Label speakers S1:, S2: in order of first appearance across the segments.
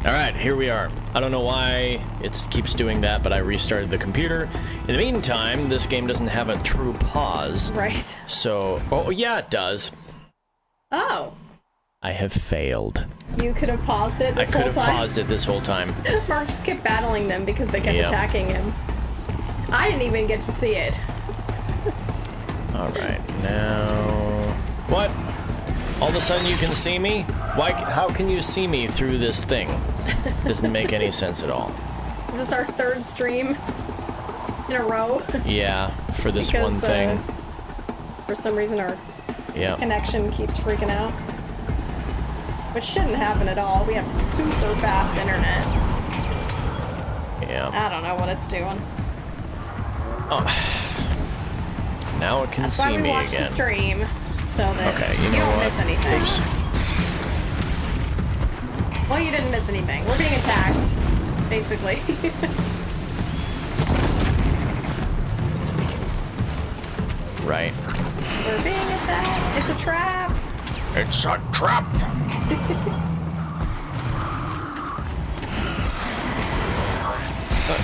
S1: Alright, here we are. I don't know why it keeps doing that, but I restarted the computer. In the meantime, this game doesn't have a true pause.
S2: Right.
S1: So, oh yeah, it does.
S2: Oh.
S1: I have failed.
S2: You could have paused it this whole time?
S1: I could have paused it this whole time.
S2: Mark just kept battling them because they kept attacking him. I didn't even get to see it.
S1: Alright, now... What? All of a sudden you can see me? Why? How can you see me through this thing? Doesn't make any sense at all.
S2: Is this our third stream in a row?
S1: Yeah, for this one thing.
S2: For some reason our connection keeps freaking out. Which shouldn't happen at all. We have super fast internet.
S1: Yeah.
S2: I don't know what it's doing.
S1: Oh. Now it can see me again. That's why we watch the
S2: stream. So that
S1: you
S2: don't miss anything. Oops. Well, you didn't miss anything. We're being attacked, basically.
S1: Right.
S2: We're being attacked. It's a trap.
S1: It's a trap.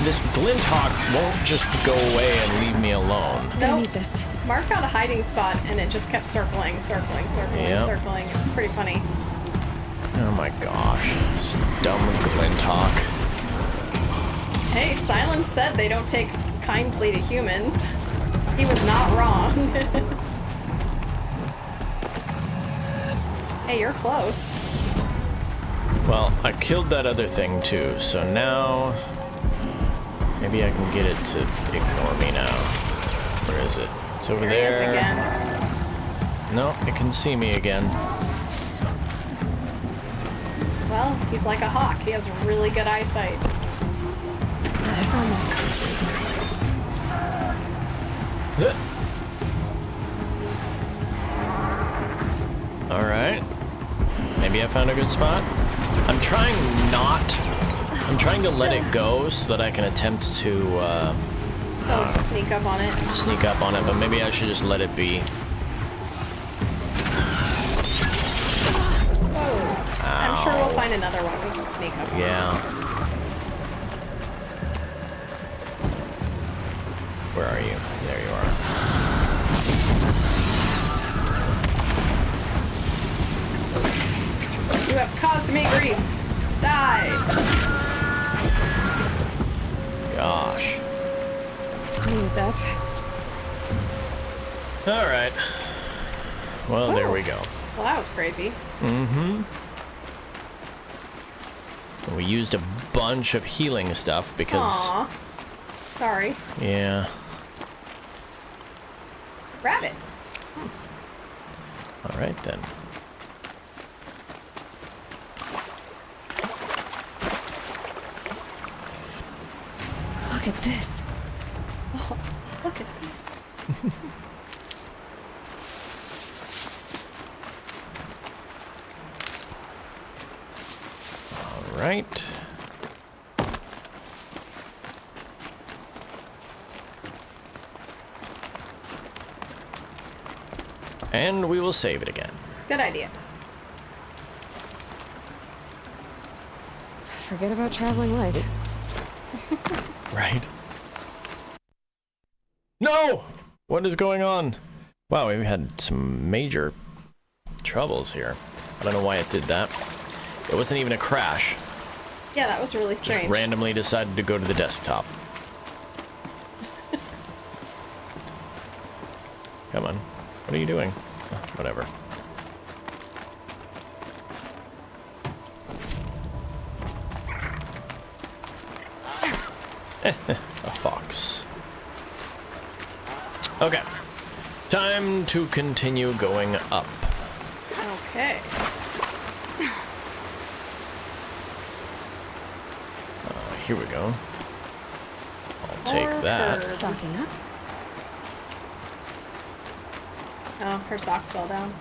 S1: This glint hawk won't just go away and leave me alone.
S2: Nope. I need this. Mark found a hiding spot and it just kept circling. It was pretty funny.
S1: Oh my gosh. This dumb glint hawk.
S2: Hey, Silence said they don't take kindly to humans. He was not wrong. Hey, you're close.
S1: Well, I killed that other thing too, so now maybe I can get it to ignore me now. Where is it? It's over there.
S2: He is again.
S1: No, it can see me again.
S2: Well, he's like a hawk. He has really good eyesight.
S3: I found this.
S1: Alright. Maybe I found a good spot. I'm trying to let it go so that I can attempt to,
S2: to sneak up on it.
S1: Sneak up on it, but maybe I should just let it be.
S2: Oh. I'm sure we'll find another one we can sneak up on.
S1: Yeah. Where are you? There you are.
S2: You have caused me grief. Die!
S1: Gosh.
S3: I need that.
S1: Alright. Well, there we go.
S2: Well, that was crazy.
S1: Mm-hmm. We used a bunch of healing stuff because...
S2: Aww. Sorry.
S1: Yeah.
S2: Rabbit.
S1: Alright then.
S3: Look at this.
S2: Oh, look at this.
S1: All right. And we will save it again.
S2: Good idea.
S3: Forget about traveling light.
S1: Right. No! What is going on? Wow, we had some major troubles here. I don't know why it did that. It wasn't even a crash.
S2: Yeah, that was really strange.
S1: Just randomly decided to go to the desktop. Come on. What are you doing? Oh, whatever. A fox. Okay. Time to continue going up.
S2: Okay.
S1: Here we go. I'll take that.
S3: Stocking up.
S2: Oh, her socks fell down.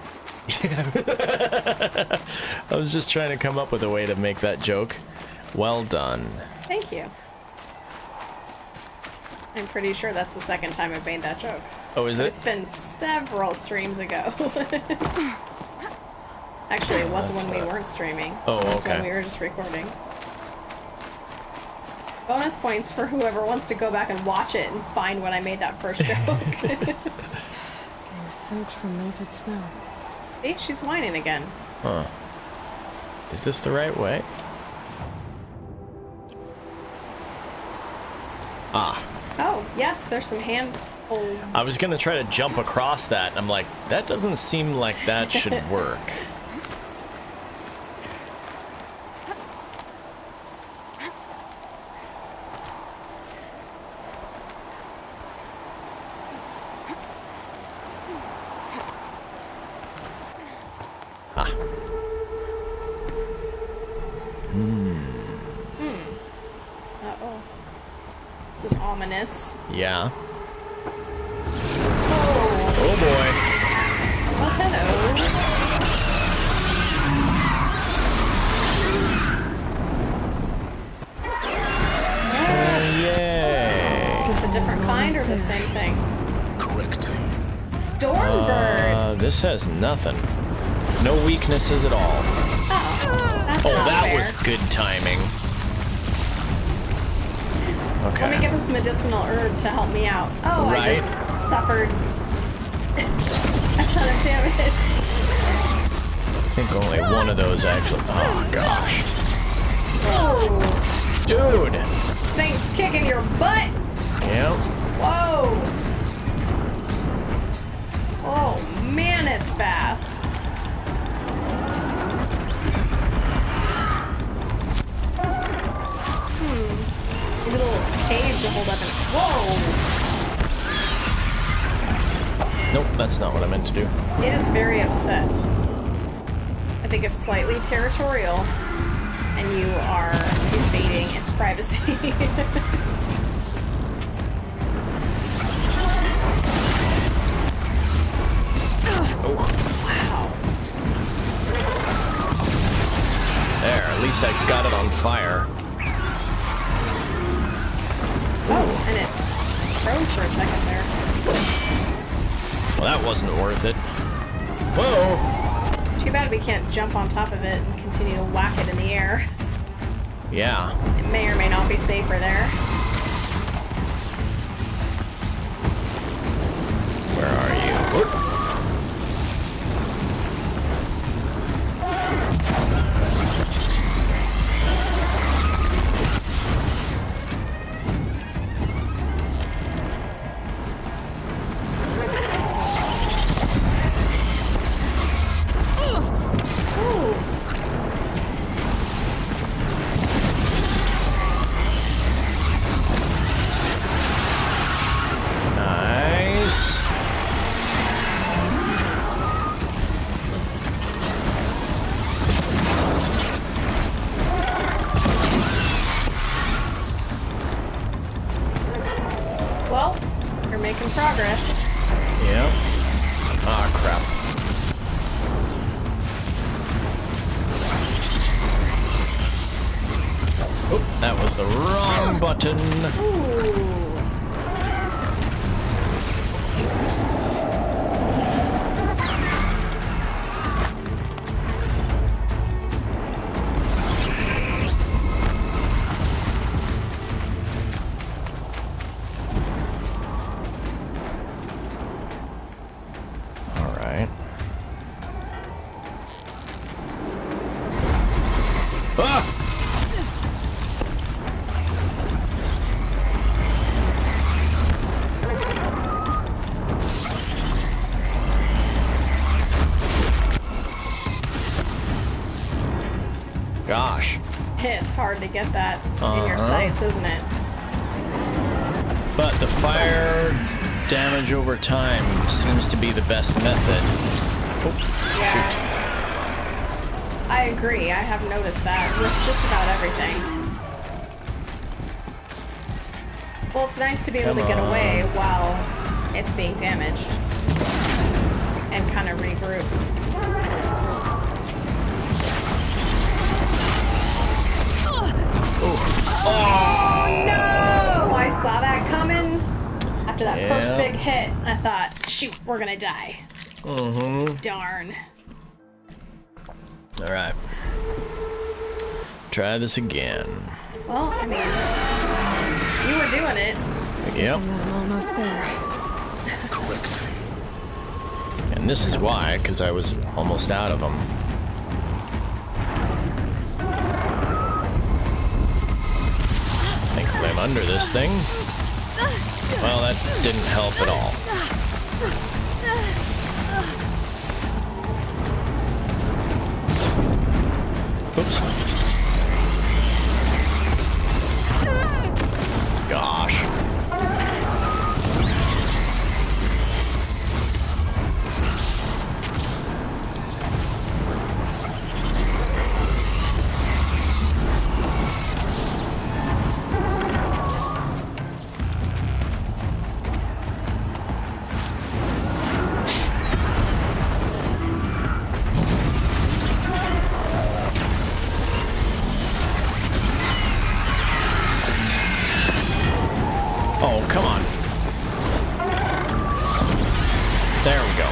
S1: I was just trying to come up with a way to make that joke. Well done.
S2: Thank you. I'm pretty sure that's the second time I've made that joke.
S1: Oh, is
S2: but
S1: it?
S2: It's been several streams ago. Actually, it wasn't when we weren't streaming.
S1: Oh,
S2: It was
S1: okay.
S2: when we were just recording. Bonus points for whoever wants to go back and watch it and find when I made that first joke.
S3: I search for melted snow.
S2: See, she's whining again.
S1: Huh. Is this the right way? Ah.
S2: Oh, yes, there's some handholds.
S1: I was gonna try to jump across that, and I'm like, that doesn't seem like that should work. Ah.
S2: Uh-oh. This is ominous.
S1: Yeah.
S2: Oh,
S1: Oh boy.
S2: well, hello.
S1: Yay.
S2: Is this a different kind or the same thing?
S4: Correct.
S2: Stormbird!
S1: This has nothing. No weaknesses at all.
S2: Oh, that's
S1: Oh,
S2: not
S1: that
S2: fair.
S1: was good timing. Okay.
S2: Let me get this medicinal herb to help me out. Oh, I
S1: Right.
S2: just suffered a ton of damage.
S1: I think only one of those actually. Oh gosh.
S2: Oh,
S1: Dude.
S2: this thing's kicking your butt.
S1: Yep.
S2: Whoa. Oh, man, it's fast. A little cave to hold up in. Whoa.
S1: Nope, that's not what I meant to do.
S2: It is very upset. I think it's slightly territorial, and you are invading its privacy.
S1: Oh,
S2: Wow.
S1: there. At least I got it on fire.
S2: Oh, and it froze for a second there.
S1: Well, that wasn't worth it. Whoa.
S2: Too bad we can't jump on top of it and continue to whack it in the air.
S1: Yeah.
S2: It may or may not be safer there.
S1: Where are you? Whoop.
S2: Ooh.
S1: Nice.
S2: Well, you're making progress.
S1: Yep. Ah, crap. Oop, that was the wrong button.
S2: Ooh.
S1: All right. Ah! Gosh.
S2: It's hard to get that in your sights, isn't it?
S1: But the fire damage over time seems to be the best method. Oh, shoot.
S2: I agree. I have noticed that with just about everything. Well, it's nice to be able to get away while it's being damaged and kind of regroup. Oh no! I saw that coming. After that first big hit, I thought, shoot, we're gonna die. Darn.
S1: All right. Try this again.
S2: Well, I mean, You were doing it.
S1: Yep.
S3: I'm almost there.
S4: Correct.
S1: And this is why, because I was almost out of them. Thankfully, I'm under this thing. Well, that didn't help at all. Oops. Gosh. Oh, come on. There we go.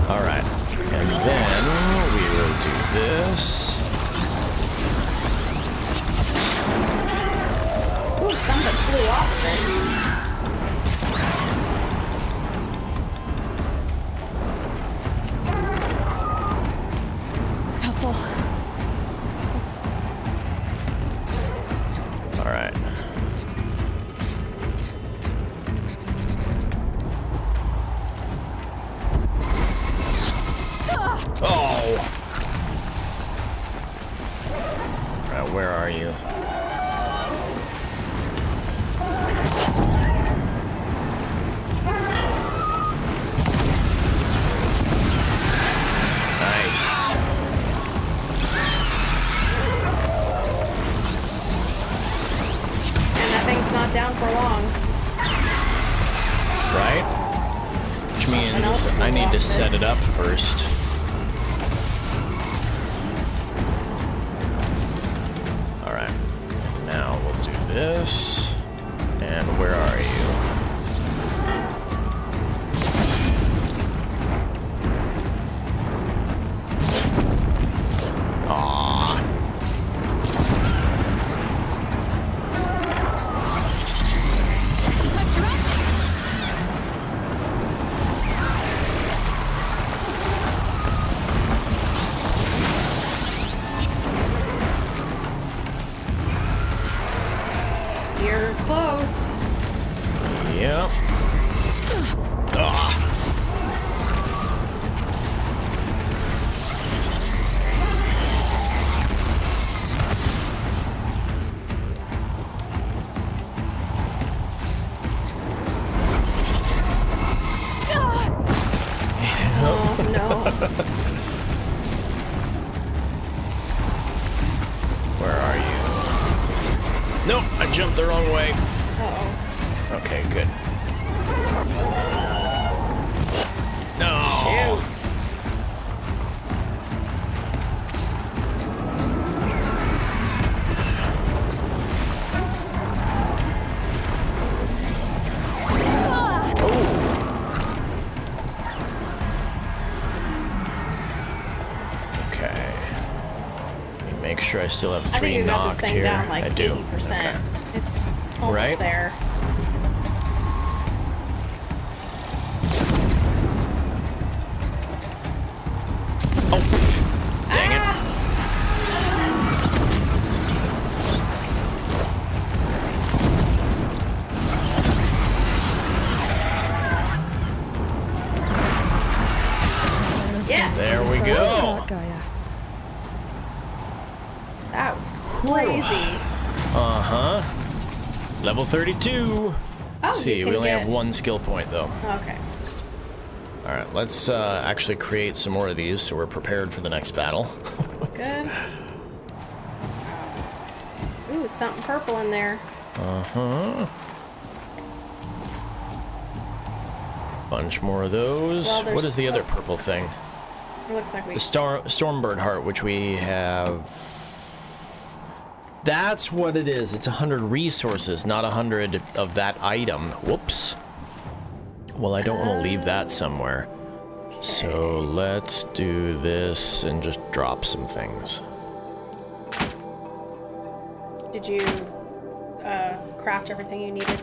S1: Alright. And then we will do this.
S2: Ooh, something flew off of it.
S3: Helpful.
S1: Alright. Oh! Alright, where are you? Nice.
S2: And that thing's not down for long.
S1: Right? Which means
S2: else
S1: I need to
S2: unlocked
S1: set it up first. Alright. Now we'll do this. And where are you? Aww.
S2: You're close.
S1: Yep. Ah.
S2: Oh, no.
S1: Where are you? Nope, I jumped the wrong way.
S2: Uh-oh.
S1: Okay, good. No.
S2: Shoot.
S1: Okay. Let me make sure I still have
S2: I think
S1: three
S2: you got this
S1: knocked
S2: thing
S1: here.
S2: down like
S1: I do.
S2: 80%.
S1: Okay.
S2: It's almost
S1: Right?
S2: there.
S1: Oh, dang it.
S2: Yes!
S1: There we go.
S3: Got Gaia.
S2: That was crazy.
S1: Uh-huh. Level 32.
S2: Oh,
S1: See,
S2: you
S1: we
S2: can
S1: only
S2: get...
S1: have one skill point, though.
S2: Okay.
S1: All right, let's actually create some more of these so we're prepared for the next battle.
S2: That's good. Ooh, something purple in there.
S1: Uh-huh. Bunch more of those.
S2: Well, there's-
S1: What is the other purple thing?
S2: It looks like we...
S1: The Stormbird Heart, which we have... That's what it is. It's 100 resources, not 100 of that item. Whoops. Well, I don't want to leave that somewhere. So let's do this and just drop some things.
S2: Did you craft everything you needed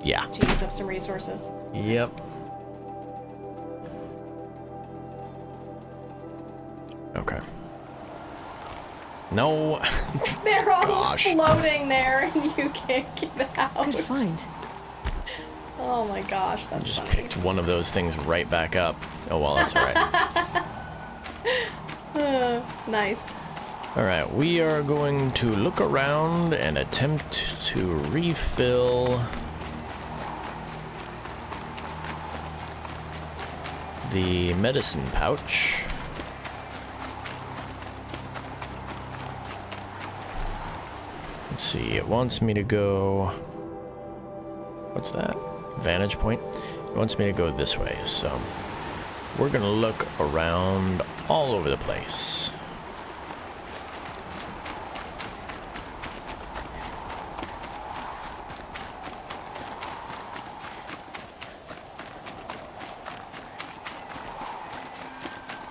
S1: Yeah.
S2: to use up some resources.
S1: Yep. Okay. No.
S2: They're all
S1: Gosh.
S2: floating there and you can't get out.
S3: Good find.
S2: Oh my gosh, that's
S1: Just
S2: funny.
S1: picked one of those things right back up. Oh well, that's alright.
S2: Nice.
S1: Alright, we are going to look around and attempt to refill the medicine pouch. Let's see, it wants me to go... What's that? Vantage point? It wants me to go this way, so we're gonna look around all over the place.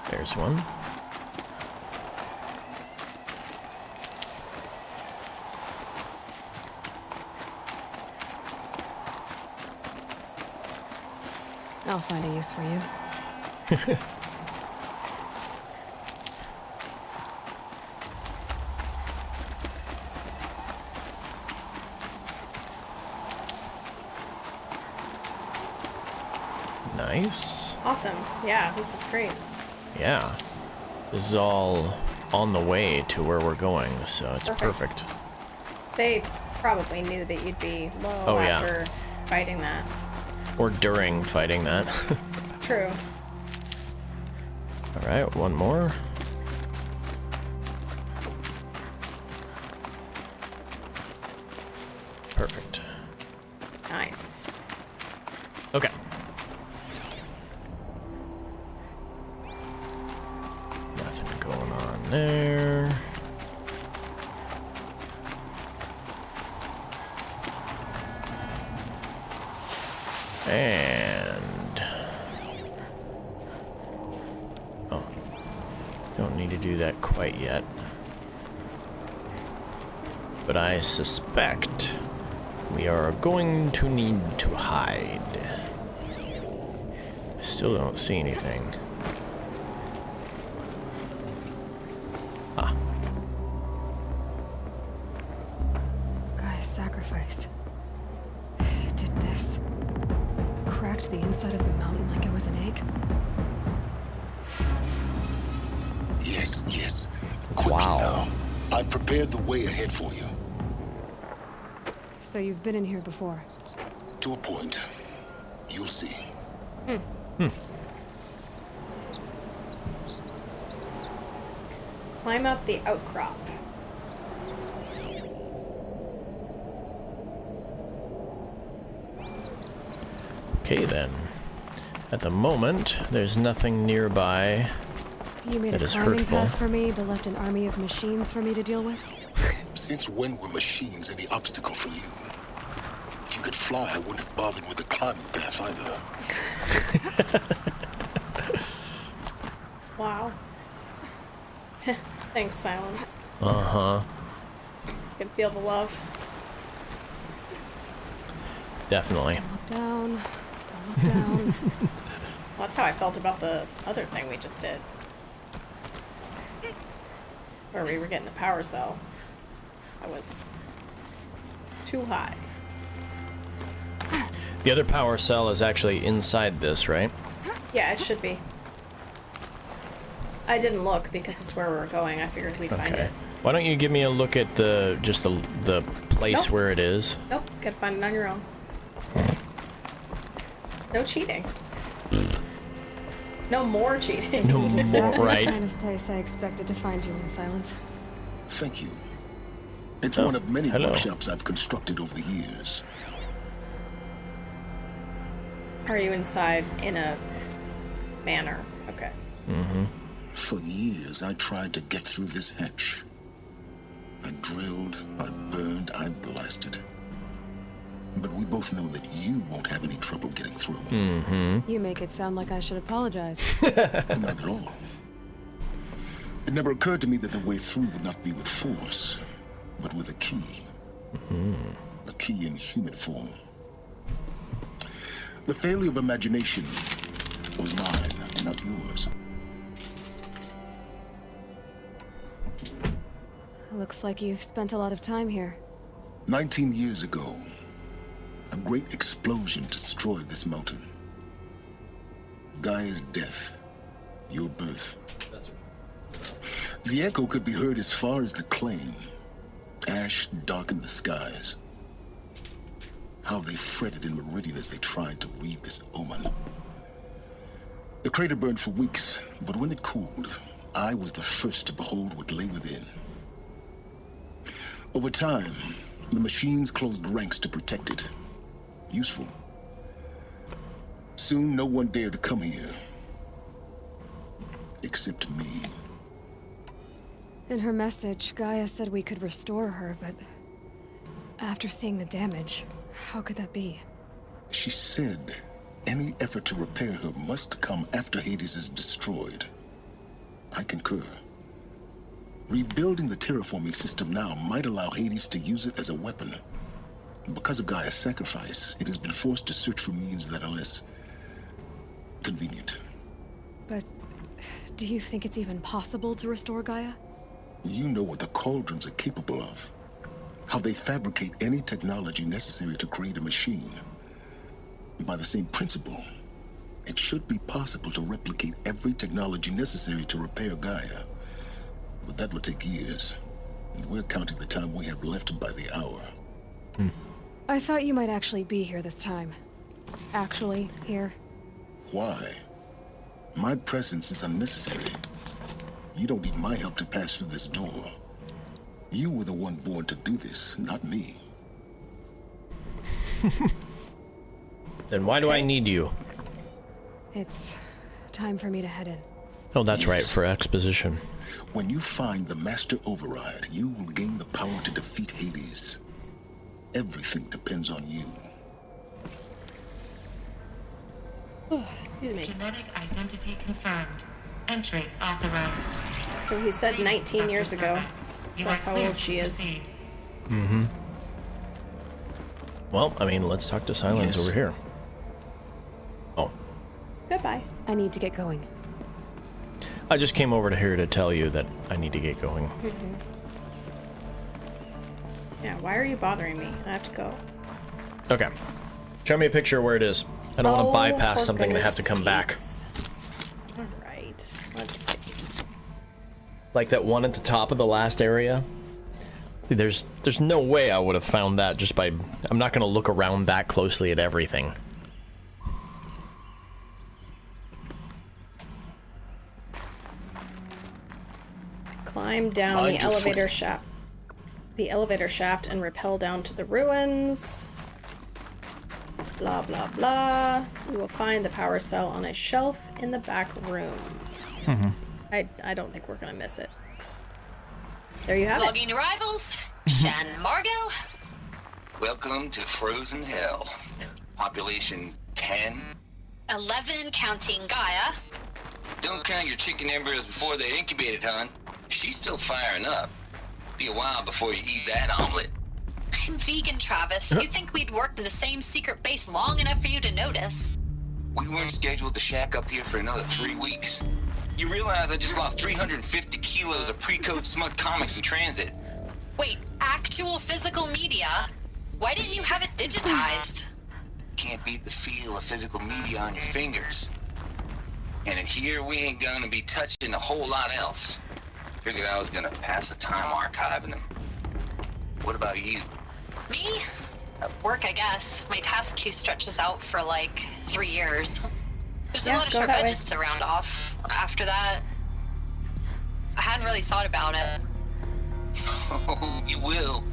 S1: There's one.
S3: I'll find a use for you.
S1: Nice.
S2: Awesome. Yeah, this is great.
S1: Yeah. This is all on the way to where we're going, so it's perfect.
S2: They probably knew that you'd be low
S1: Oh, yeah.
S2: after fighting that.
S1: Or during fighting that.
S2: True.
S1: Alright, one more. Perfect.
S2: Nice.
S1: Okay. Nothing going on there. And... Oh. Don't need to do that quite yet. But I suspect we are going to need to hide. I still don't see anything. Ah.
S3: Guy's sacrifice. It did this. Cracked the inside of the mountain like it was an egg.
S4: Yes, yes. Quickly
S1: Wow.
S4: now. I've prepared the way ahead for you.
S3: So you've been in here before.
S4: To a point. You'll see.
S2: Climb up the outcrop.
S1: Okay then. At the moment, there's nothing nearby.
S3: You made
S1: That
S3: a
S1: is
S3: climbing
S1: hurtful.
S3: path for me, but left an army of machines for me to deal with?
S4: Since when were machines any obstacle for you? If you could fly, I wouldn't have bothered with the climbing path either.
S2: Wow. Thanks, Silence.
S1: Uh-huh.
S2: You can feel the love.
S1: Definitely.
S3: Look down. Don't look down.
S2: Well, that's how I felt about the other thing we just did. Where we were getting the power cell. I was too high.
S1: The other power cell is actually inside this, right?
S2: Yeah, it should be. I didn't look because it's where we were going. I figured we'd find
S1: Okay.
S2: it.
S1: Why don't you give me a look at the place
S2: Nope.
S1: where it is?
S2: Nope, gotta find it on your own. No cheating. No more cheating.
S3: This is exactly
S1: right.
S3: the kind of place I expected to find you in Silence.
S4: Thank you. It's
S1: Oh,
S4: one of many
S1: hello.
S4: workshops I've constructed over the years.
S2: Are you inside in a manner? Okay.
S4: For years, I tried to get through this hatch. I drilled, I burned, I blasted. But we both know that you won't have any trouble getting through.
S3: You make it sound like I should apologize.
S4: Not at all. It never occurred to me that the way through would not be with force, but with a key. key in human form. The failure of imagination was mine, not yours.
S3: Looks like you've spent a lot of time here.
S4: 19 years ago, a great explosion destroyed this mountain. Gaia's death, your birth. The echo could be heard as far as the claim. Ash darkened the skies. How they fretted in Meridian as they tried to read this omen. The crater burned for weeks, but when it cooled, I was the first to behold what lay within. Over time, the machines closed ranks to protect it. Useful. Soon, no one dared to come here. Except me.
S3: In her message, Gaia said we could restore her, but after seeing the damage, how could that be?
S4: She said any effort to repair her must come after Hades is destroyed. I concur. Rebuilding the terraforming system now might allow Hades to use it as a weapon. Because of Gaia's sacrifice, it has been forced to search for means that are less convenient.
S3: But do you think it's even possible to restore Gaia?
S4: You know what the Cauldrons are capable of. How they fabricate any technology necessary to create a machine. By the same principle, it should be possible to replicate every technology necessary to repair Gaia. But that would take years. And we're counting the time we have left by the hour.
S3: I thought you might actually be here this time. Actually, here.
S4: Why? My presence is unnecessary. You don't need my help to pass through this door. You were the one born to do this, not me.
S1: Then why do I need you?
S3: It's time for me to head in.
S1: Oh, that's right,
S4: Yes.
S1: for exposition.
S4: When you find the Master Override, you will gain the power to defeat Hades. Everything depends on you.
S2: Excuse me.
S5: Genetic identity confirmed. Entry authorized.
S2: So he said 19 years ago. So that's how old she is.
S1: Mm-hmm. Well, I mean, let's talk to Silence
S4: Yes.
S1: over here. Oh.
S2: Goodbye.
S3: I need to get going.
S1: I just came over to here to tell you that I need to get going.
S2: Yeah, why are you bothering me? I have to go.
S1: Okay. Show me a picture where it is. I don't want to bypass
S2: for
S1: something and have to come back.
S2: goodness sakes. Alright, let's see.
S1: Like that one at the top of the last area. There's no way I would have found that just by... I'm not going to look around that closely at everything.
S2: Climb down
S4: Mind
S2: the
S4: your
S2: elevator
S4: footing.
S2: shaft. The elevator shaft and rappel down to the ruins. Blah blah blah. You will find the power cell on a shelf in the back room. I don't think we're gonna miss it. There you have it.
S6: Logging arrivals. Shan Margot.
S7: Welcome to Frozen Hell. Population 10.
S6: 11 counting Gaia.
S7: Don't count your chicken embryos before they're incubated, hon. She's still firing up. Be a while before you eat that omelet.
S6: I'm vegan, Travis. You'd think we'd worked in the same secret base long enough for you to notice.
S7: We weren't scheduled to shack up here for another 3 weeks. You realize I just lost 350 kilos of pre-code smut comics in transit.
S6: Wait, actual physical media? Why didn't you have it digitized?
S7: Can't beat the feel of physical media on your fingers. And in here, we ain't gonna be touching a whole lot else. Figured I was gonna pass the time archiving them. What about you?
S6: Me? Work, I guess. My task queue stretches out for like 3 years. There's a
S2: Yeah,
S6: lot of
S2: go
S6: short
S2: that way.
S6: edges to round off. After that, I hadn't really thought about it.
S7: Oh, you will.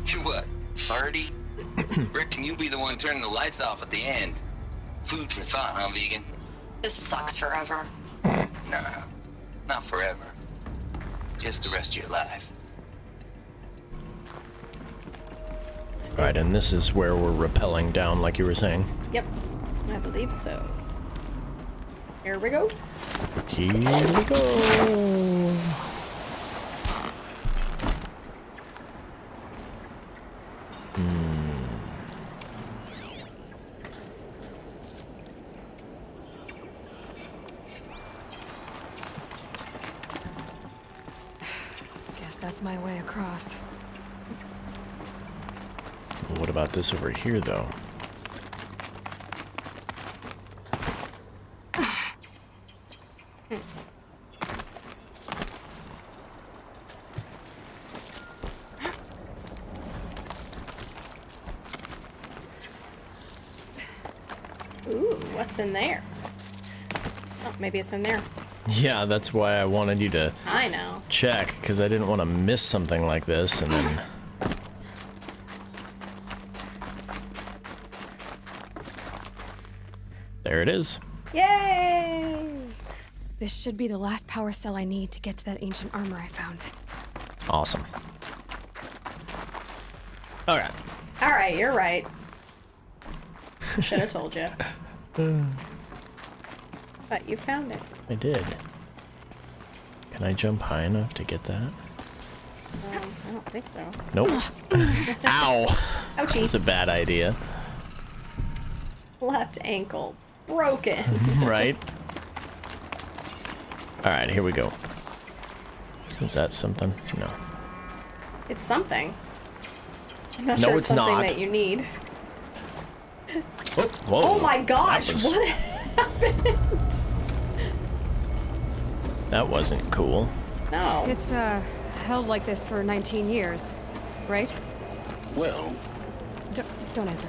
S7: You're what, 30? Reckon you'll be the one turning the lights off at the end. Food for thought, huh, vegan?
S6: This sucks forever.
S7: Nah, not forever. Just the rest of your life.
S1: Right, and this is where we're rappelling down, like you were saying.
S2: Yep, I believe so. Here we go.
S1: Here we go.
S3: my way across.
S1: What about this over here, though?
S2: Ooh, what's in there? Oh, maybe it's in there.
S1: Yeah, that's why I wanted you to
S2: I know.
S1: check, because I didn't want to miss something like this, and then... There it is.
S2: Yay!
S3: This should be the last power cell I need to get to that ancient armor I found.
S1: Awesome. Okay.
S2: All right, you're right. Should have told you. But you found it.
S1: I did. Can I jump high enough to get that?
S2: I don't think so.
S1: Nope. Ow!
S2: Ouchie.
S1: That's a bad idea.
S2: Left ankle broken.
S1: Right? Alright, here we go. Is that something? No.
S2: It's something. I'm not
S1: No,
S2: sure
S1: it's
S2: something
S1: not.
S2: that you need.
S1: Oh, whoa.
S2: Oh my gosh,
S1: That was-
S2: what happened?
S1: That wasn't cool.
S2: No.
S3: It's, held like this for 19 years, right?
S4: Well,
S3: Don't answer.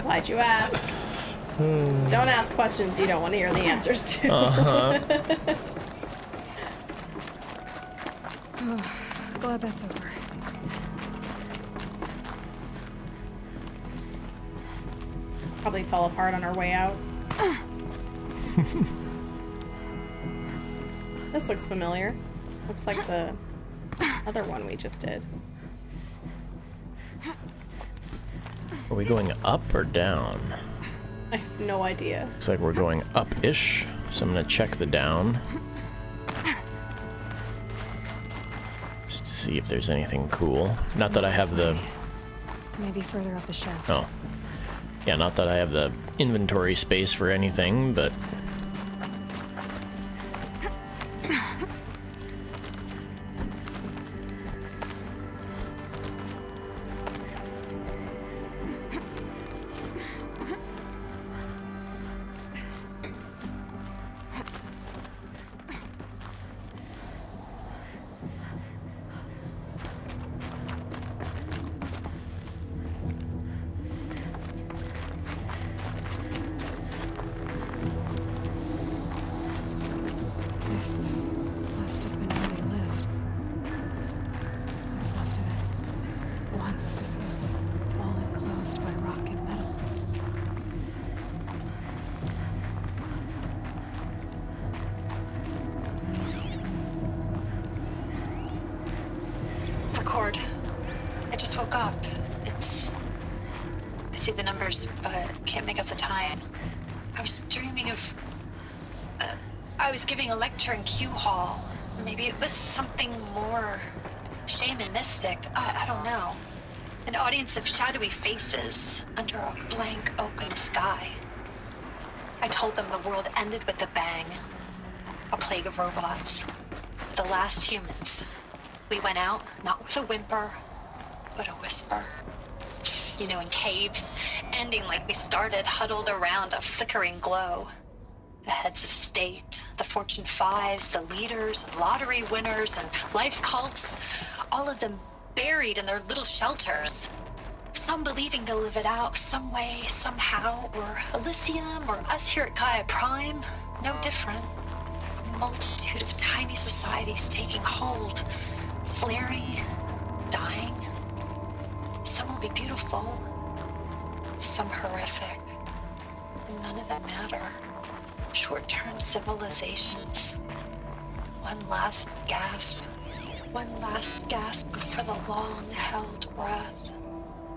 S2: Why'd you ask? Don't ask questions you don't want to hear the answers to.
S3: Glad that's over.
S2: Probably fell apart on our way out. This looks familiar. Looks like the other one we just did.
S1: Are we going up or down?
S2: I have no idea.
S1: Looks like we're going up-ish, so I'm gonna check the down. Just to see if there's anything cool. Not that I have the...
S3: Maybe further up the shaft.
S1: Oh. Yeah, not that I have the inventory space for anything, but...
S3: This must have been where they lived. What's left of it. Once this was all enclosed by rock and metal.
S6: Record. I just woke up. I see the numbers, but can't make out the time. I was dreaming of... I was giving a lecture in Q Hall. Maybe it was something more shamanistic. I don't know. An audience of shadowy faces under a blank open sky. I told them the world ended with a bang. A plague of robots. The last humans. We went out, not with a whimper, but a whisper. You know, in caves, ending like we started, huddled around a flickering glow. The heads of state, the Fortune 5s, the leaders, and lottery winners, and life cults, all of them buried in their little shelters. Some believing they'll live it out some way, somehow, or Elysium, or us here at Gaia Prime, no different. A multitude of tiny societies taking hold, flaring, dying. Some will be beautiful, some horrific. None of them matter. Short-term civilizations. One last gasp. One last gasp before the long-held breath.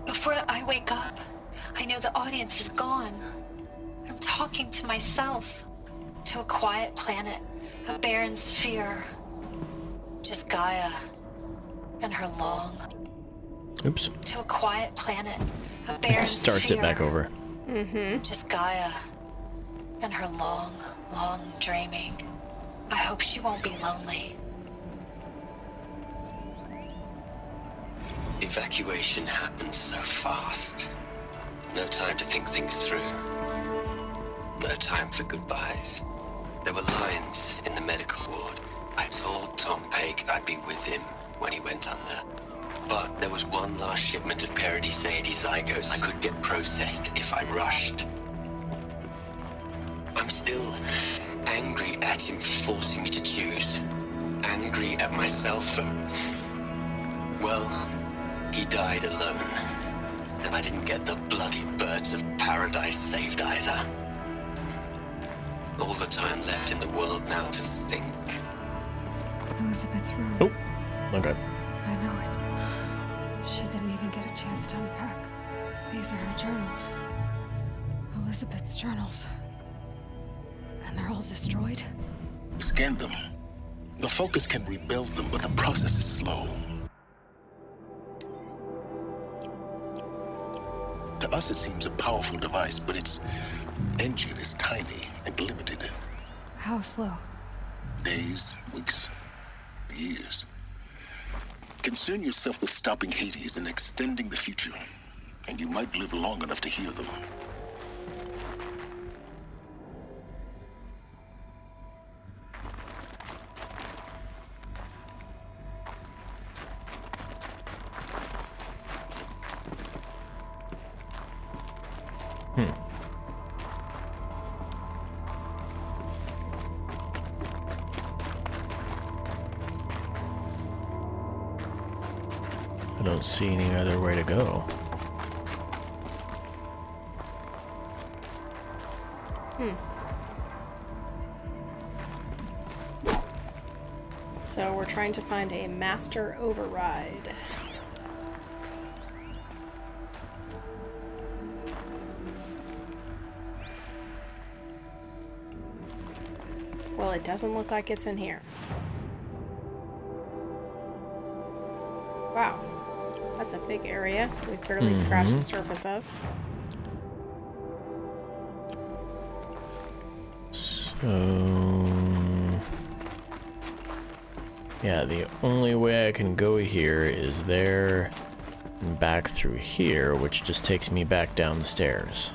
S6: Before I wake up, I know the audience is gone. I'm talking to myself. To a quiet planet, a barren sphere. Just Gaia and her long.
S1: Oops.
S6: To a quiet planet, a barren
S1: Starts
S6: sphere.
S1: it back over.
S6: Just Gaia and her long, long dreaming. I hope she won't be lonely.
S8: evacuation happened so fast. No time to think things through. No time for goodbyes. There were lines in the medical ward. I told Tom Pake I'd be with him when he went under. But there was one last shipment of Paradiseidae zygotes I could get processed if I rushed. I'm still angry at him for forcing me to choose. Angry at myself for... Well, he died alone. And I didn't get the bloody birds of paradise saved either. All the time left in the world now to think.
S3: Elizabeth's room.
S1: Oh, okay.
S3: I know it. She didn't even get a chance to unpack. These are her journals. Elizabeth's journals. And they're all destroyed?
S4: Scan them. The Focus can rebuild them, but the process is slow. To us, it seems a powerful device, but its engine is tiny and limited.
S3: How slow?
S4: Days, weeks, years. Concern yourself with stopping Hades and extending the future, and you might live long enough to hear them.
S1: I don't see any other way to go.
S2: So we're trying to find a master override. Well, it doesn't look like it's in here. Wow. That's a big area we've barely scratched the surface of.
S1: Yeah, the only way I can go here is there and back through here, which just takes me back down the stairs.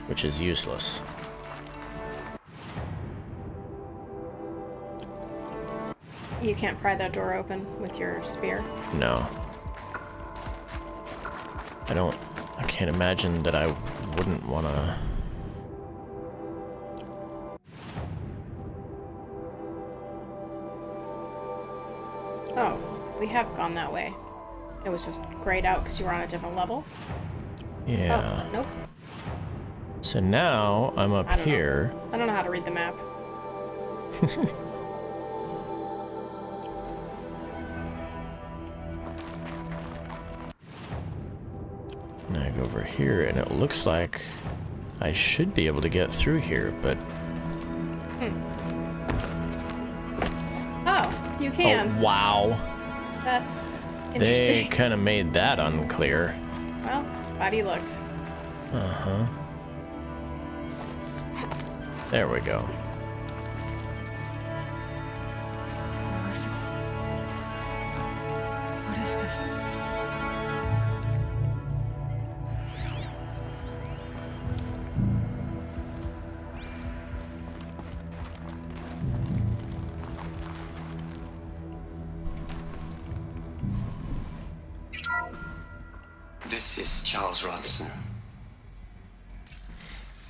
S1: Which is useless.
S2: You can't pry that door open with your spear.
S1: No. I can't imagine that I wouldn't want to...
S2: Oh, we have gone that way. It was just grayed out because you were on a different level.
S1: Yeah.
S2: Oh, nope.
S1: So now I'm up here.
S2: I don't know how to read the map.
S1: And I go over here, and it looks like I should be able to get through here, but...
S2: Oh, you can.
S1: Oh, wow.
S2: That's
S1: They
S2: interesting.
S1: kind of made that unclear.
S2: Well, glad you looked.
S1: Uh-huh. There we go.
S3: What is this?
S8: This is Charles Ronson.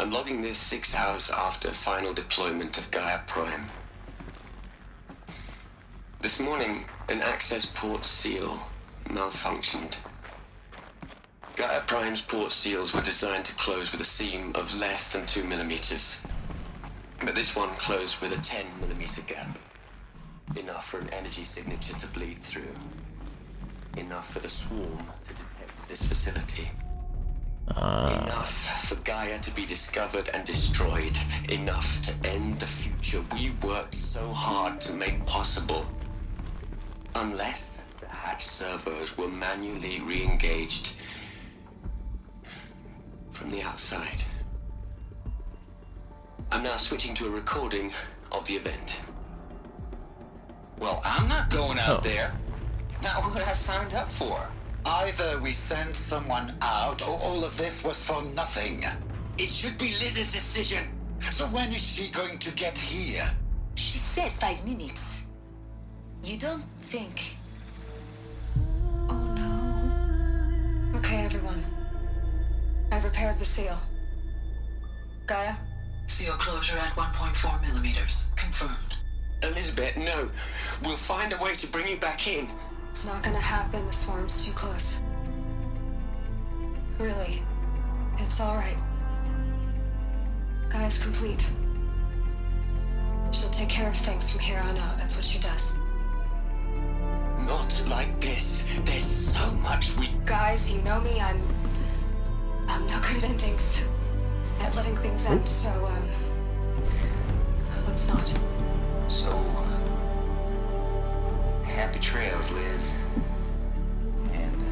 S8: I'm logging this 6 hours after final deployment of Gaia Prime. This morning, an access port seal malfunctioned. Gaia Prime's port seals were designed to close with a seam of less than 2 millimeters. But this one closed with a 10 millimeter gap. Enough for an energy signature to bleed through. Enough for the swarm to detect this facility. Enough for Gaia to be discovered and destroyed. Enough to end the future we worked so hard to make possible. Unless the hatch servos were manually re-engaged from the outside. I'm now switching to a recording of the event.
S7: Well, I'm not going out
S1: Oh.
S7: there. Not what I signed up for.
S9: Either we send someone out, or all of this was for nothing.
S8: It should be Liz's decision.
S9: So when is she going to get here?
S10: She said 5 minutes. You don't think...
S3: Oh no. Okay, everyone. I've repaired the seal. Gaia?
S11: Seal closure at 1.4 millimeters. Confirmed.
S8: Elizabeth, no. We'll find a way to bring you back in.
S3: It's not gonna happen. The swarm's too close. Really. It's alright. Gaia's complete. She'll take care of things from here on out. That's what she does.
S8: Not like this. There's so much we...
S3: Guys, you know me. I'm no good at endings. At letting things end, so, let's not.
S7: So, happy trails, Liz. And,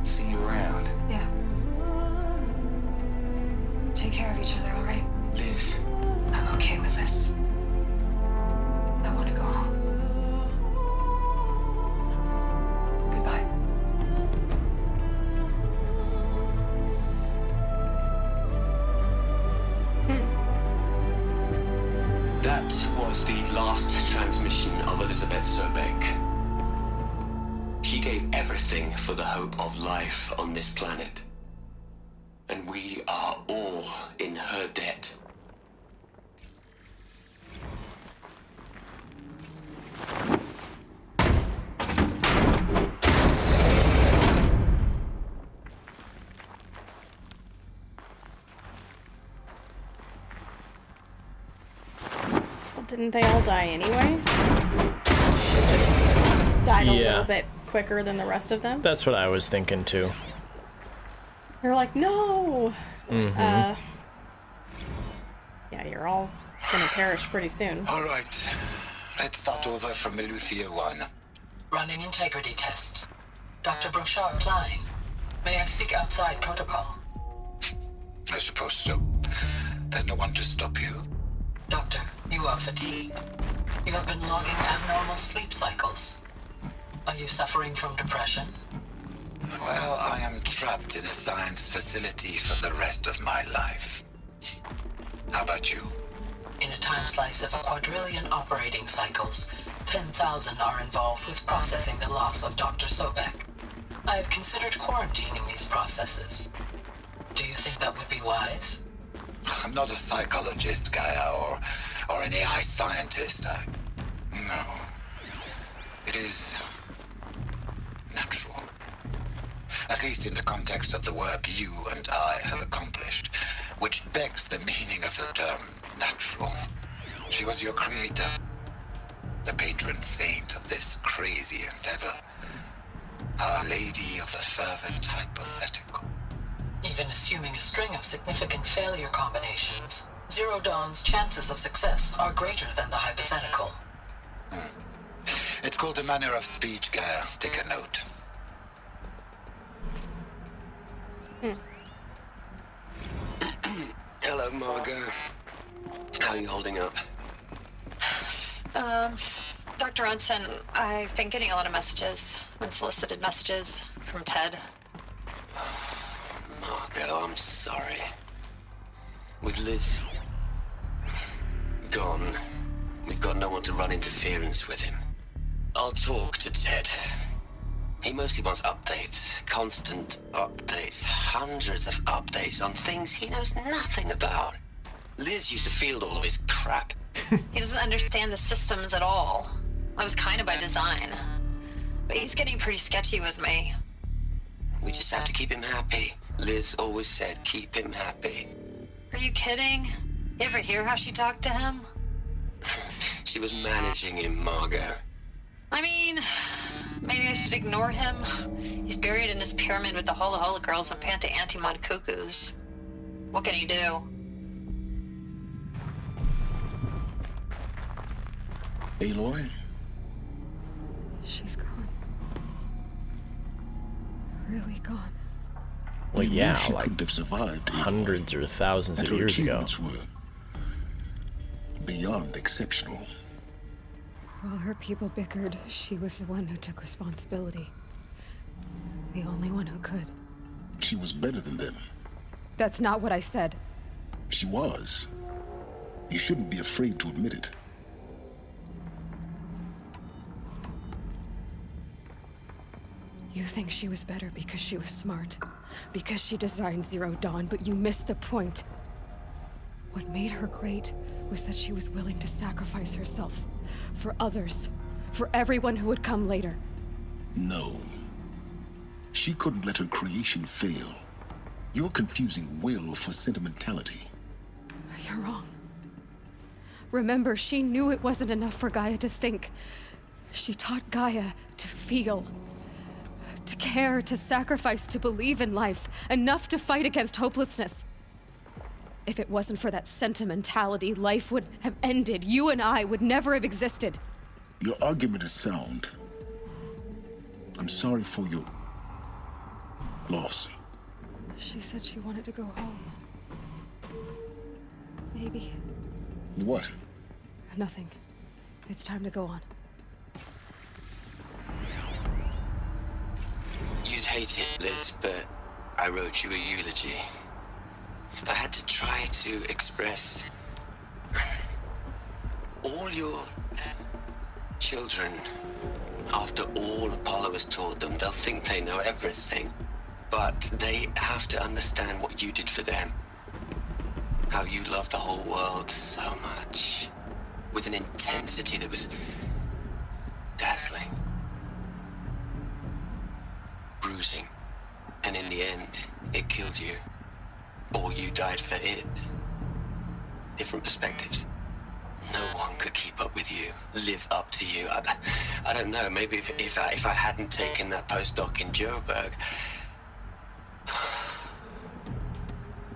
S7: see you around.
S3: Yeah. Take care of each other, alright?
S8: Liz.
S3: I'm okay with this. I want to go home. Goodbye.
S8: That was the last transmission of Elizabeth Sobek. She gave everything for the hope of life on this planet. And we are all in her debt.
S2: Well, didn't they all die anyway? She just died a
S1: Yeah.
S2: little bit quicker than the rest of them.
S1: That's what I was thinking too.
S2: They're like, no!
S1: Mm-hmm.
S2: Yeah, you're all gonna perish pretty soon.
S9: All right. Let's start over from Eleuthia 1.
S11: Running integrity tests. Dr. Brochard flying. May I speak outside protocol?
S9: I suppose so. There's no one to stop you.
S11: Doctor, you are fatigued. You have been logging abnormal sleep cycles. Are you suffering from depression?
S9: Well, I am trapped in a science facility for the rest of my life. How about you?
S11: In a time slice of a quadrillion operating cycles, 10,000 are involved with processing the loss of Dr. Sobek. I have considered quarantining these processes. Do you think that would be wise?
S9: I'm not a psychologist, Gaia, or an AI scientist. No. It is natural. At least in the context of the work you and I have accomplished, which begs the meaning of the term natural. She was your creator, the patron saint of this crazy endeavor, Our Lady of the Fervent Hypothetical.
S11: Even assuming a string of significant failure combinations, Zero Dawn's chances of success are greater than the hypothetical.
S9: It's called a manner of speech, Gaia. Take a note.
S8: Hello, Margot. How are you holding up?
S6: Dr. Ronson, I've been getting a lot of messages, unsolicited messages from Ted.
S8: Margot, I'm sorry. With Liz gone, we've got no one to run interference with him. I'll talk to Ted. He mostly wants updates, constant updates, hundreds of updates on things he knows nothing about. Liz used to field all of his crap.
S6: He doesn't understand the systems at all. That was kind of by design. But he's getting pretty sketchy with me.
S8: We just have to keep him happy. Liz always said keep him happy.
S6: Are you kidding? You ever hear how she talked to him?
S8: She was managing him, Margot.
S6: I mean, maybe I should ignore him. He's buried in his pyramid with the Hola Hola girls and Panta Antimod cuckoos. What can he do?
S4: Aloy?
S3: She's gone. Really gone.
S1: Well,
S4: You knew
S1: yeah,
S4: she
S1: like
S4: couldn't have survived, Aloy.
S1: hundreds or thousands
S4: And
S1: of
S4: her
S1: years ago.
S4: achievements were beyond exceptional.
S3: While her people bickered, she was the one who took responsibility. The only one who could.
S4: She was better than them.
S3: That's not what I said.
S4: She was. You shouldn't be afraid to admit it.
S3: You think she was better because she was smart, because she designed Zero Dawn, but you missed the point. What made her great was that she was willing to sacrifice herself for others, for everyone who would come later.
S4: No. She couldn't let her creation fail. You're confusing will for sentimentality.
S3: You're wrong. Remember, she knew it wasn't enough for Gaia to think. She taught Gaia to feel. To care, to sacrifice, to believe in life, enough to fight against hopelessness. If it wasn't for that sentimentality, life would have ended. You and I would never have existed.
S4: Your argument is sound. I'm sorry for your loss.
S3: She said she wanted to go home. Maybe.
S4: What?
S3: Nothing. It's time to go on.
S8: You'd hate it, Liz, but I wrote you a eulogy. I had to try to express all your children. After all Apollo has taught them, they'll think they know everything. But they have to understand what you did for them. How you loved the whole world so much. With an intensity that was dazzling. Bruising. And in the end, it killed you. Or you died for it. Different perspectives. No one could keep up with you, live up to you. I don't know, maybe if I hadn't taken that postdoc in Joburg.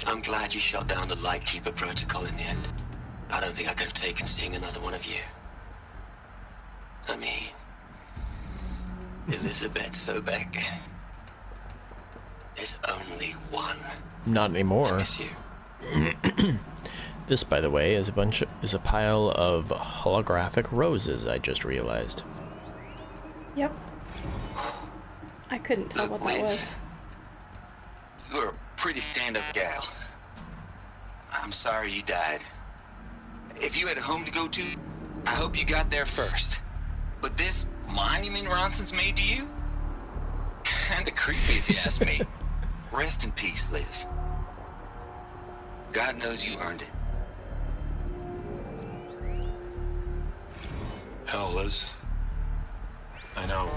S8: I'm glad you shot down the Lightkeeper protocol in the end. I don't think I could have taken seeing another one of you. I mean, Elizabeth Sobek. There's only one.
S1: Not anymore.
S8: I miss you.
S1: This, by the way, is a pile of holographic roses, I just realized.
S2: Yep. I couldn't tell what that was.
S7: You're a pretty stand-up gal. I'm sorry you died. If you had a home to go to, I hope you got there first. But this monument Ronson's made to you? Kinda creepy if you ask me. Rest in peace, Liz. God knows you earned it.
S12: Hell, Liz. I know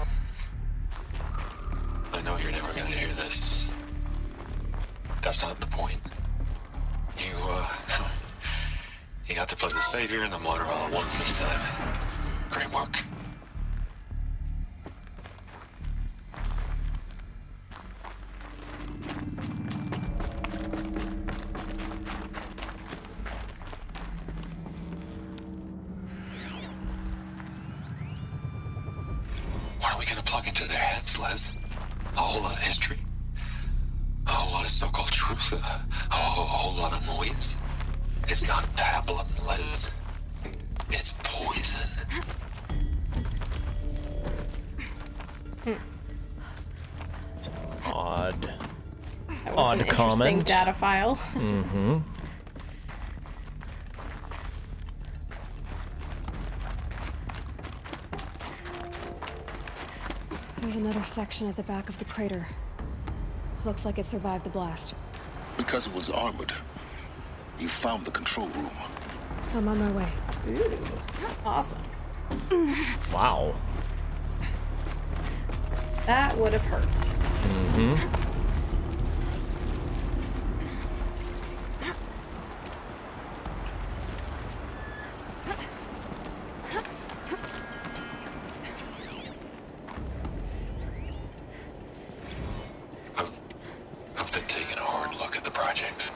S12: you're never gonna hear this. That's not the point. You got to play the savior and the martyr all at once this time. Great work. What are we gonna plug into their heads, Les? A whole lot of history? A whole lot of so-called truth? A whole lot of noise? It's not pablum, Les. It's poison.
S1: Odd.
S2: That was an interesting
S1: comment.
S2: data file.
S1: Mm-hmm.
S3: There's another section at the back of the crater. Looks like it survived the blast.
S4: Because it was armored. You found the control room.
S3: I'm on my way.
S2: Ooh, awesome.
S1: Wow.
S2: That would have hurt.
S1: Mm-hmm.
S12: I've been taking a hard look at the project.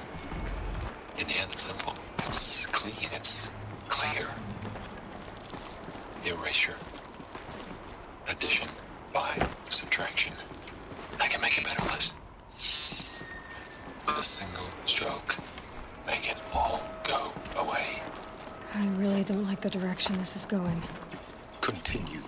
S12: In the end, it's simple. It's clean. It's clear. Erasure. Addition. By subtraction. I can make it better, Liz. With a single stroke. Make it all go away.
S3: I really don't like the direction this is going.
S4: continue.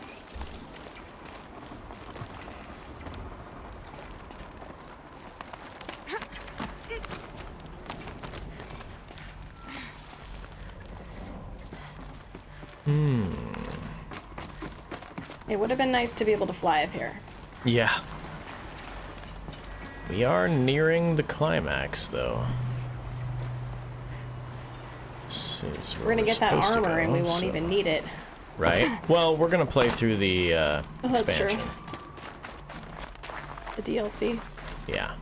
S2: It would have been nice to be able to fly up here.
S1: Yeah. We are nearing the climax, though.
S2: We're gonna get that armor and we won't even need it.
S1: Right. Well, we're gonna play through the
S2: That's
S1: expansion.
S2: true. The DLC.
S1: Yeah.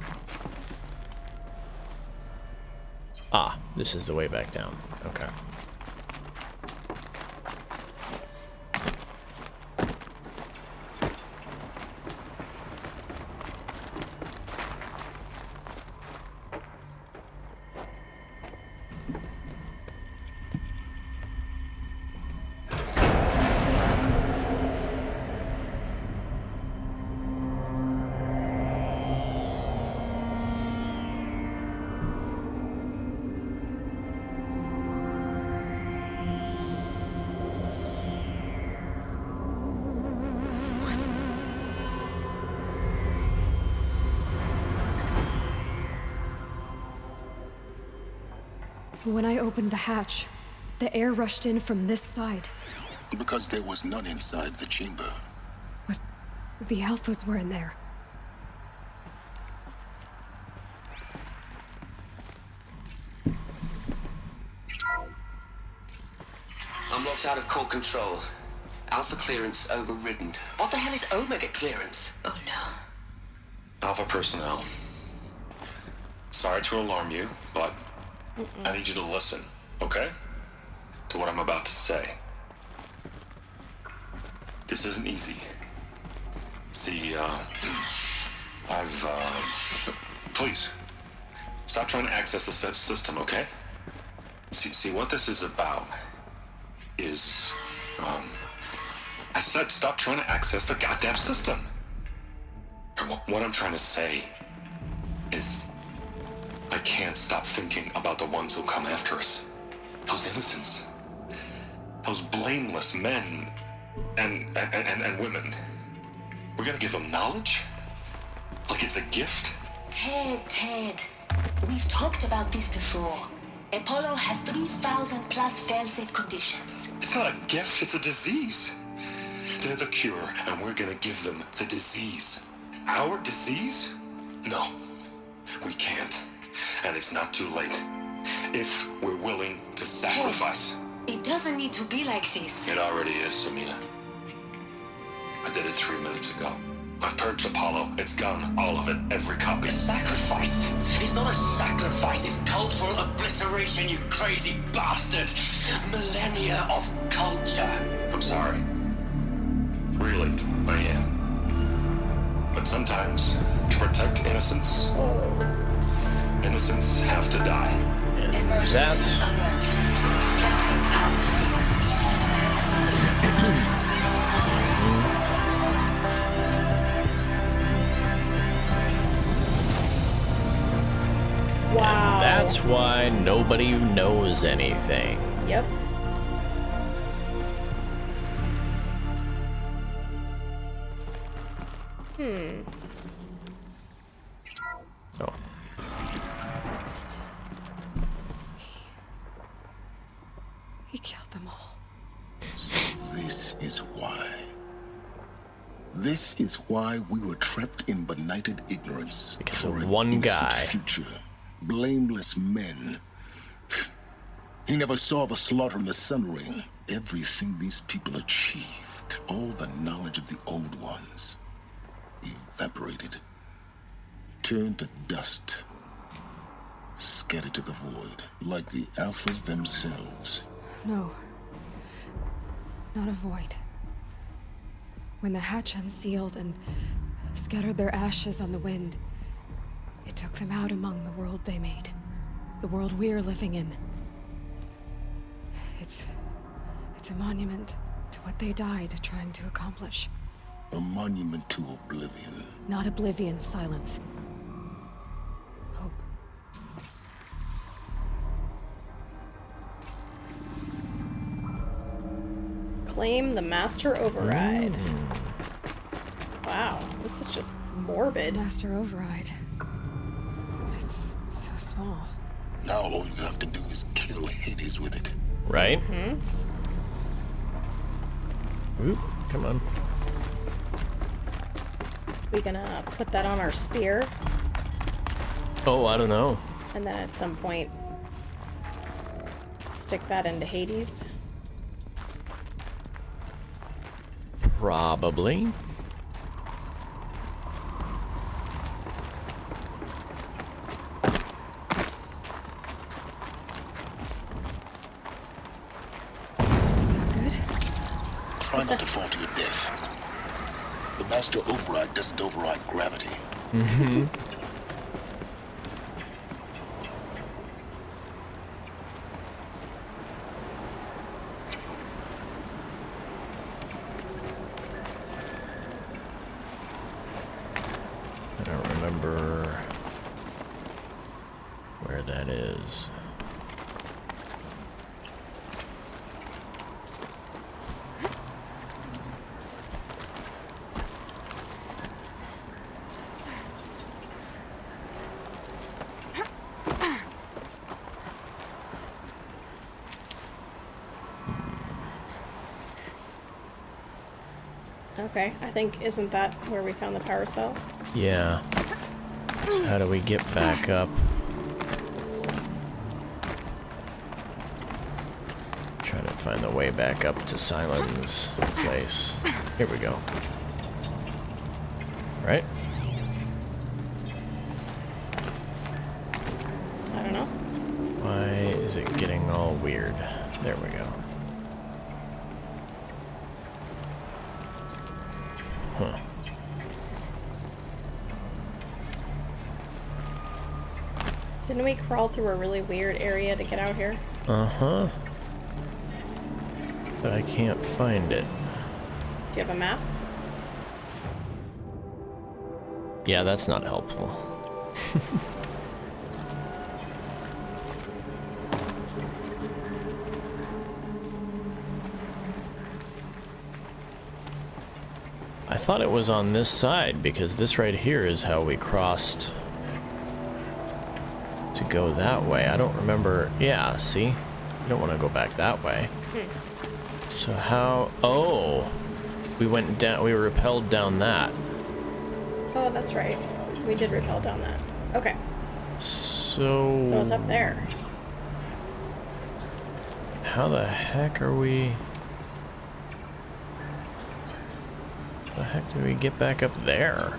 S1: Ah, this is the way back down. Okay.
S3: When I opened the hatch, the air rushed in from this side.
S4: Because there was none inside the chamber.
S3: But the alphas were in there.
S8: I'm locked out of core control. Alpha clearance overridden. What the hell is Omega clearance?
S10: Oh no.
S12: Alpha personnel. Sorry to alarm you, but I need you to listen, okay? To what I'm about to say. This isn't easy. See, please, stop trying to access the system, okay? See, what this is about is, I said stop trying to access the goddamn system. What I'm trying to say is, I can't stop thinking about the ones who come after us. Those innocents. Those blameless men and women. We're gonna give them knowledge? Like it's a gift?
S10: Ted. We've talked about this before. Apollo has 3,000 plus fail-safe conditions.
S12: It's not a gift, it's a disease. They're the cure, and we're gonna give them the disease. Our disease? No, we can't. And it's not too late. If we're willing to sacrifice.
S10: Ted, it doesn't need to be like this.
S12: It already is, Samina. I did it 3 minutes ago. I've purged Apollo. It's gone. All of it. Every copy.
S8: Sacrifice? It's not a sacrifice, it's cultural obliteration, you crazy bastard! Millennia of culture!
S12: I'm sorry. Really, I am. But sometimes, to protect innocence, innocents have to die.
S1: And that's...
S10: alert. Captain Atmosphere.
S2: Wow.
S1: And that's why nobody knows anything.
S2: Yep.
S1: Oh.
S3: He killed them all.
S4: So this is why. This is why we were trapped in benighted ignorance.
S1: Because
S4: for
S1: of
S4: an
S1: one
S4: innocent
S1: guy.
S4: future. Blameless men. He never saw the slaughter in the Sun Ring. Everything these people achieved, all the knowledge of the old ones, evaporated, turned to dust, scattered to the void, like the Alphas themselves.
S3: No. Not a void. When the hatch unsealed and scattered their ashes on the wind, it took them out among the world they made. The world we're living in. It's a monument to what they died trying to accomplish.
S4: A monument to oblivion.
S3: Not oblivion, Silence. Hope.
S2: Claim the master override. Wow, this is just morbid.
S3: Master override. It's so small.
S4: Now all you have to do is kill Hades with it.
S1: Right? Oop, come on.
S2: We gonna put that on our spear,
S1: Oh, I don't know.
S2: and then at some point stick that into Hades.
S1: Probably.
S3: Is that good?
S4: Try not to fall to your death. The master override doesn't override gravity.
S1: I don't remember where that is.
S2: Okay, I think, isn't that where we found the power cell?
S1: Yeah. So how do we get back up? Trying to find the way back up to Silen's place. Here we go. Right?
S2: I don't know.
S1: Why is it getting all weird? There we go. Huh.
S2: Didn't we crawl through a really weird area to get out here?
S1: Uh-huh. But I can't find it.
S2: Do you have a map?
S1: Yeah, that's not helpful. I thought it was on this side because this right here is how we crossed to go that way. I don't remember. Yeah, see? You don't want to go back that way. So how... Oh! We went down... We repelled down that.
S2: Oh, that's right. We did rappel down that. Okay.
S1: So...
S2: So it's up there.
S1: How the heck are we... How the heck did we get back up there?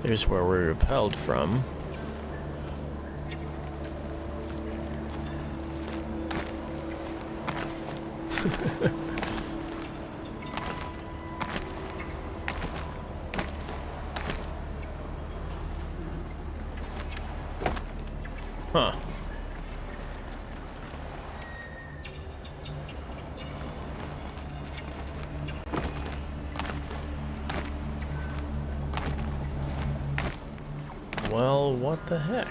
S1: There's where we repelled from. Huh. Well, what the heck?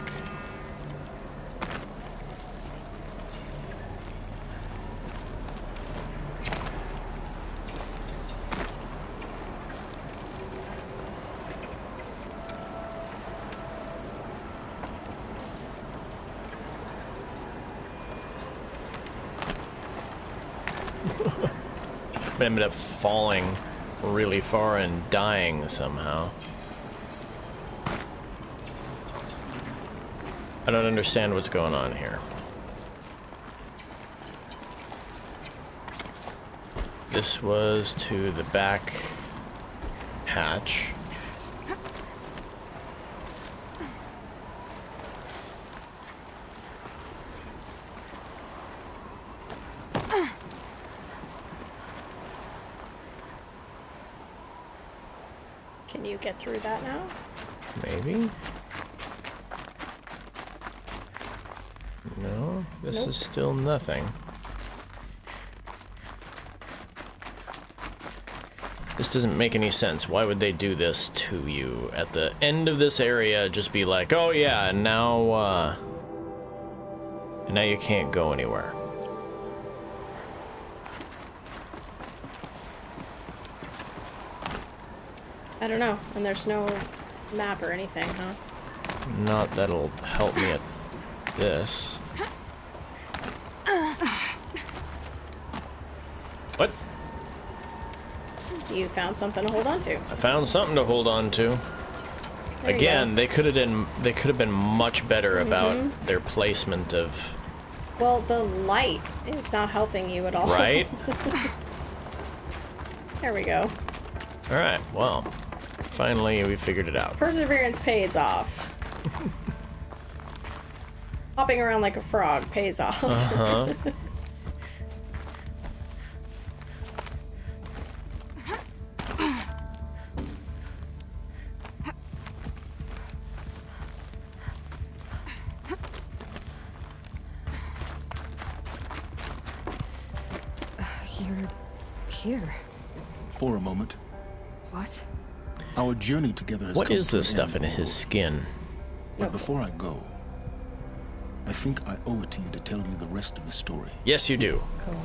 S1: But ended up falling really far and dying somehow. I don't understand what's going on here. This was to the back hatch.
S2: Can you get through that now?
S1: Maybe? No, this is still nothing. This doesn't make any sense. Why would they do this to you? At the end of this area, just be like, oh yeah, and now you can't go anywhere.
S2: I don't know. And there's no map or anything, huh?
S1: Not that'll help me at this. What?
S2: You found something to hold on to.
S1: I found something to hold on to.
S2: There
S1: Again, they could have been much better about their placement of.
S2: Well, the light is not helping you at all.
S1: Right?
S2: There we go.
S1: All right. Well, finally we figured it out.
S2: Perseverance pays off. Hopping around like a frog pays off.
S1: Uh-huh.
S3: You're here.
S4: For a moment.
S3: What?
S4: Our journey together has
S1: What
S4: come
S1: is
S4: to
S1: this
S4: an
S1: stuff
S4: end.
S1: in his skin?
S4: But before I go, I think I owe it to you to tell you the rest of the story.
S1: Yes, you do.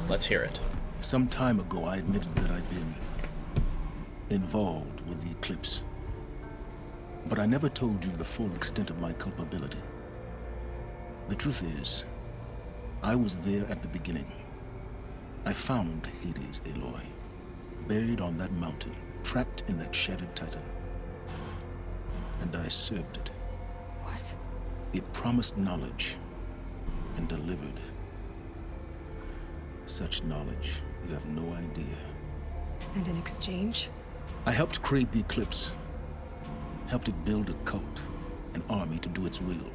S1: Let's hear it.
S4: Some time ago, I admitted that I'd been involved with the eclipse. But I never told you the full extent of my culpability. The truth is, I was there at the beginning. I found Hades, Aloy, buried on that mountain, trapped in that shattered titan. And I served it.
S3: What?
S4: It promised knowledge and delivered. Such knowledge, you have no idea.
S3: And in exchange?
S4: I helped create the eclipse. Helped it build a cult, an army to do its will.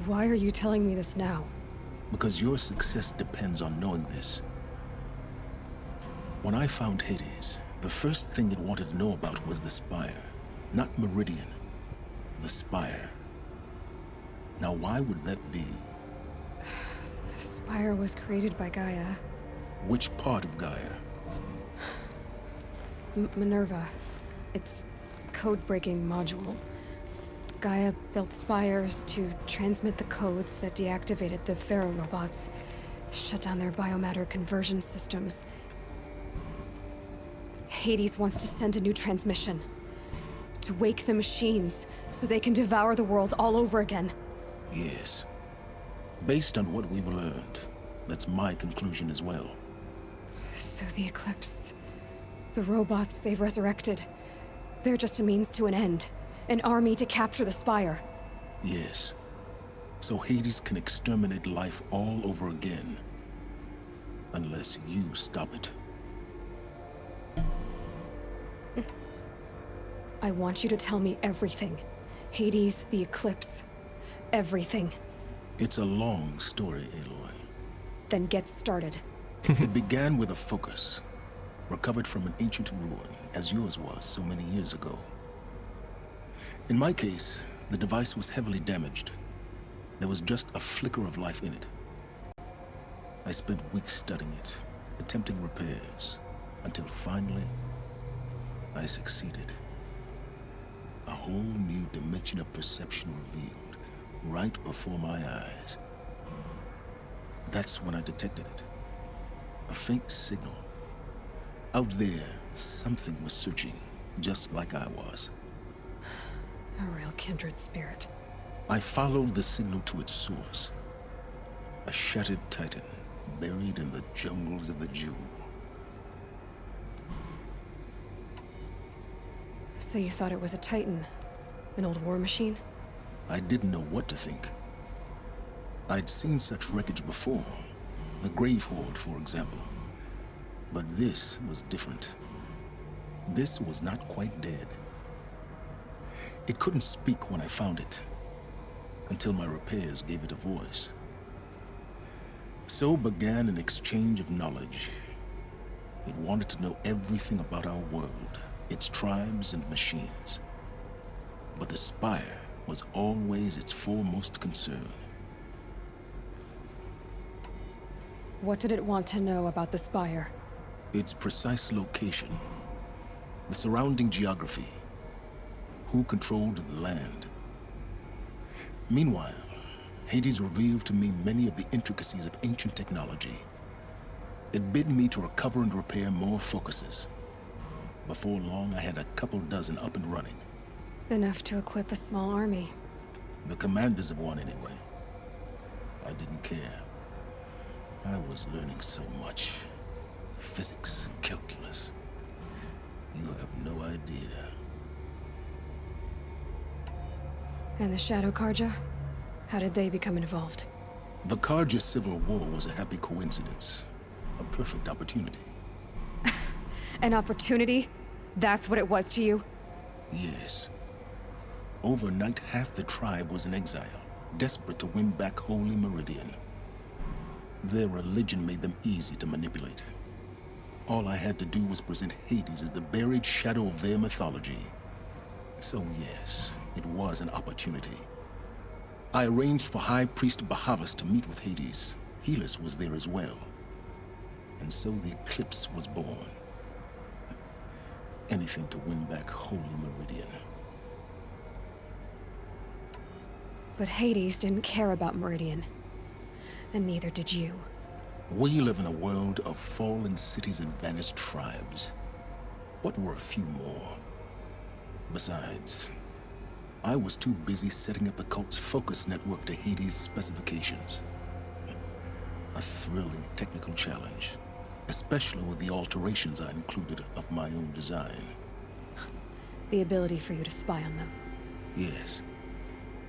S3: Why are you telling me this now?
S4: Because your success depends on knowing this. When I found Hades, the first thing it wanted to know about was the Spire. Not Meridian. The Spire. Now why would that be?
S3: The Spire was created by Gaia.
S4: Which part of Gaia?
S3: Minerva. Its code-breaking module. Gaia built spires to transmit the codes that deactivated the Pharaoh robots, shut down their biomatter conversion systems. Hades wants to send a new transmission. To wake the machines, so they can devour the world all over again.
S4: Yes. Based on what we've learned, that's my conclusion as well.
S3: So the Eclipse... the robots they've resurrected... they're just a means to an end. An army to capture the Spire.
S4: Yes. So Hades can exterminate life all over again. Unless you stop it.
S3: I want you to tell me everything. Hades, the Eclipse. Everything.
S4: It's a long story, Aloy.
S3: Then get started.
S4: It began with a focus. Recovered from an ancient ruin, as yours was so many years ago. In my case, the device was heavily damaged. There was just a flicker of life in it. I spent weeks studying it, attempting repairs, until finally, I succeeded. A whole new dimension of perception revealed, right before my eyes. That's when I detected it. A faint signal. Out there, something was searching, just like I was.
S3: A real kindred spirit.
S4: I followed the signal to its source. A shattered titan, buried in the jungles of the Jewel.
S3: So you thought it was a Titan? An old war machine?
S4: I didn't know what to think. I'd seen such wreckage before. The Grave Horde, for example. But this was different. This was not quite dead. It couldn't speak when I found it, until my repairs gave it a voice. So began an exchange of knowledge. It wanted to know everything about our world, its tribes and machines. But the Spire was always its foremost concern.
S3: What did it want to know about the Spire?
S4: Its precise location, the surrounding geography, who controlled the land. Meanwhile, Hades revealed to me many of the intricacies of ancient technology. It bid me to recover and repair more focuses. Before long, I had a couple dozen up and running.
S3: Enough to equip a small army.
S4: The commanders of one, anyway. I didn't care. I was learning so much. Physics, calculus. You have no idea.
S3: And the Shadow Karja? How did they become involved?
S4: The Karja Civil War was a happy coincidence. A perfect opportunity.
S3: An opportunity? That's what it was to you?
S4: Yes. Overnight, half the tribe was in exile, desperate to win back Holy Meridian. Their religion made them easy to manipulate. All I had to do was present Hades as the buried shadow of their mythology. So yes, it was an opportunity. I arranged for High Priest Bahavas to meet with Hades. Helis was there as well. And so the eclipse was born. Anything to win back Holy Meridian.
S3: But Hades didn't care about Meridian. And neither did you.
S4: We live in a world of fallen cities and vanished tribes. What were a few more? Besides, I was too busy setting up the cult's focus network to Hades' specifications. A thrilling technical challenge, especially with the alterations I included of my own design.
S3: The ability for you to spy on them.
S4: Yes.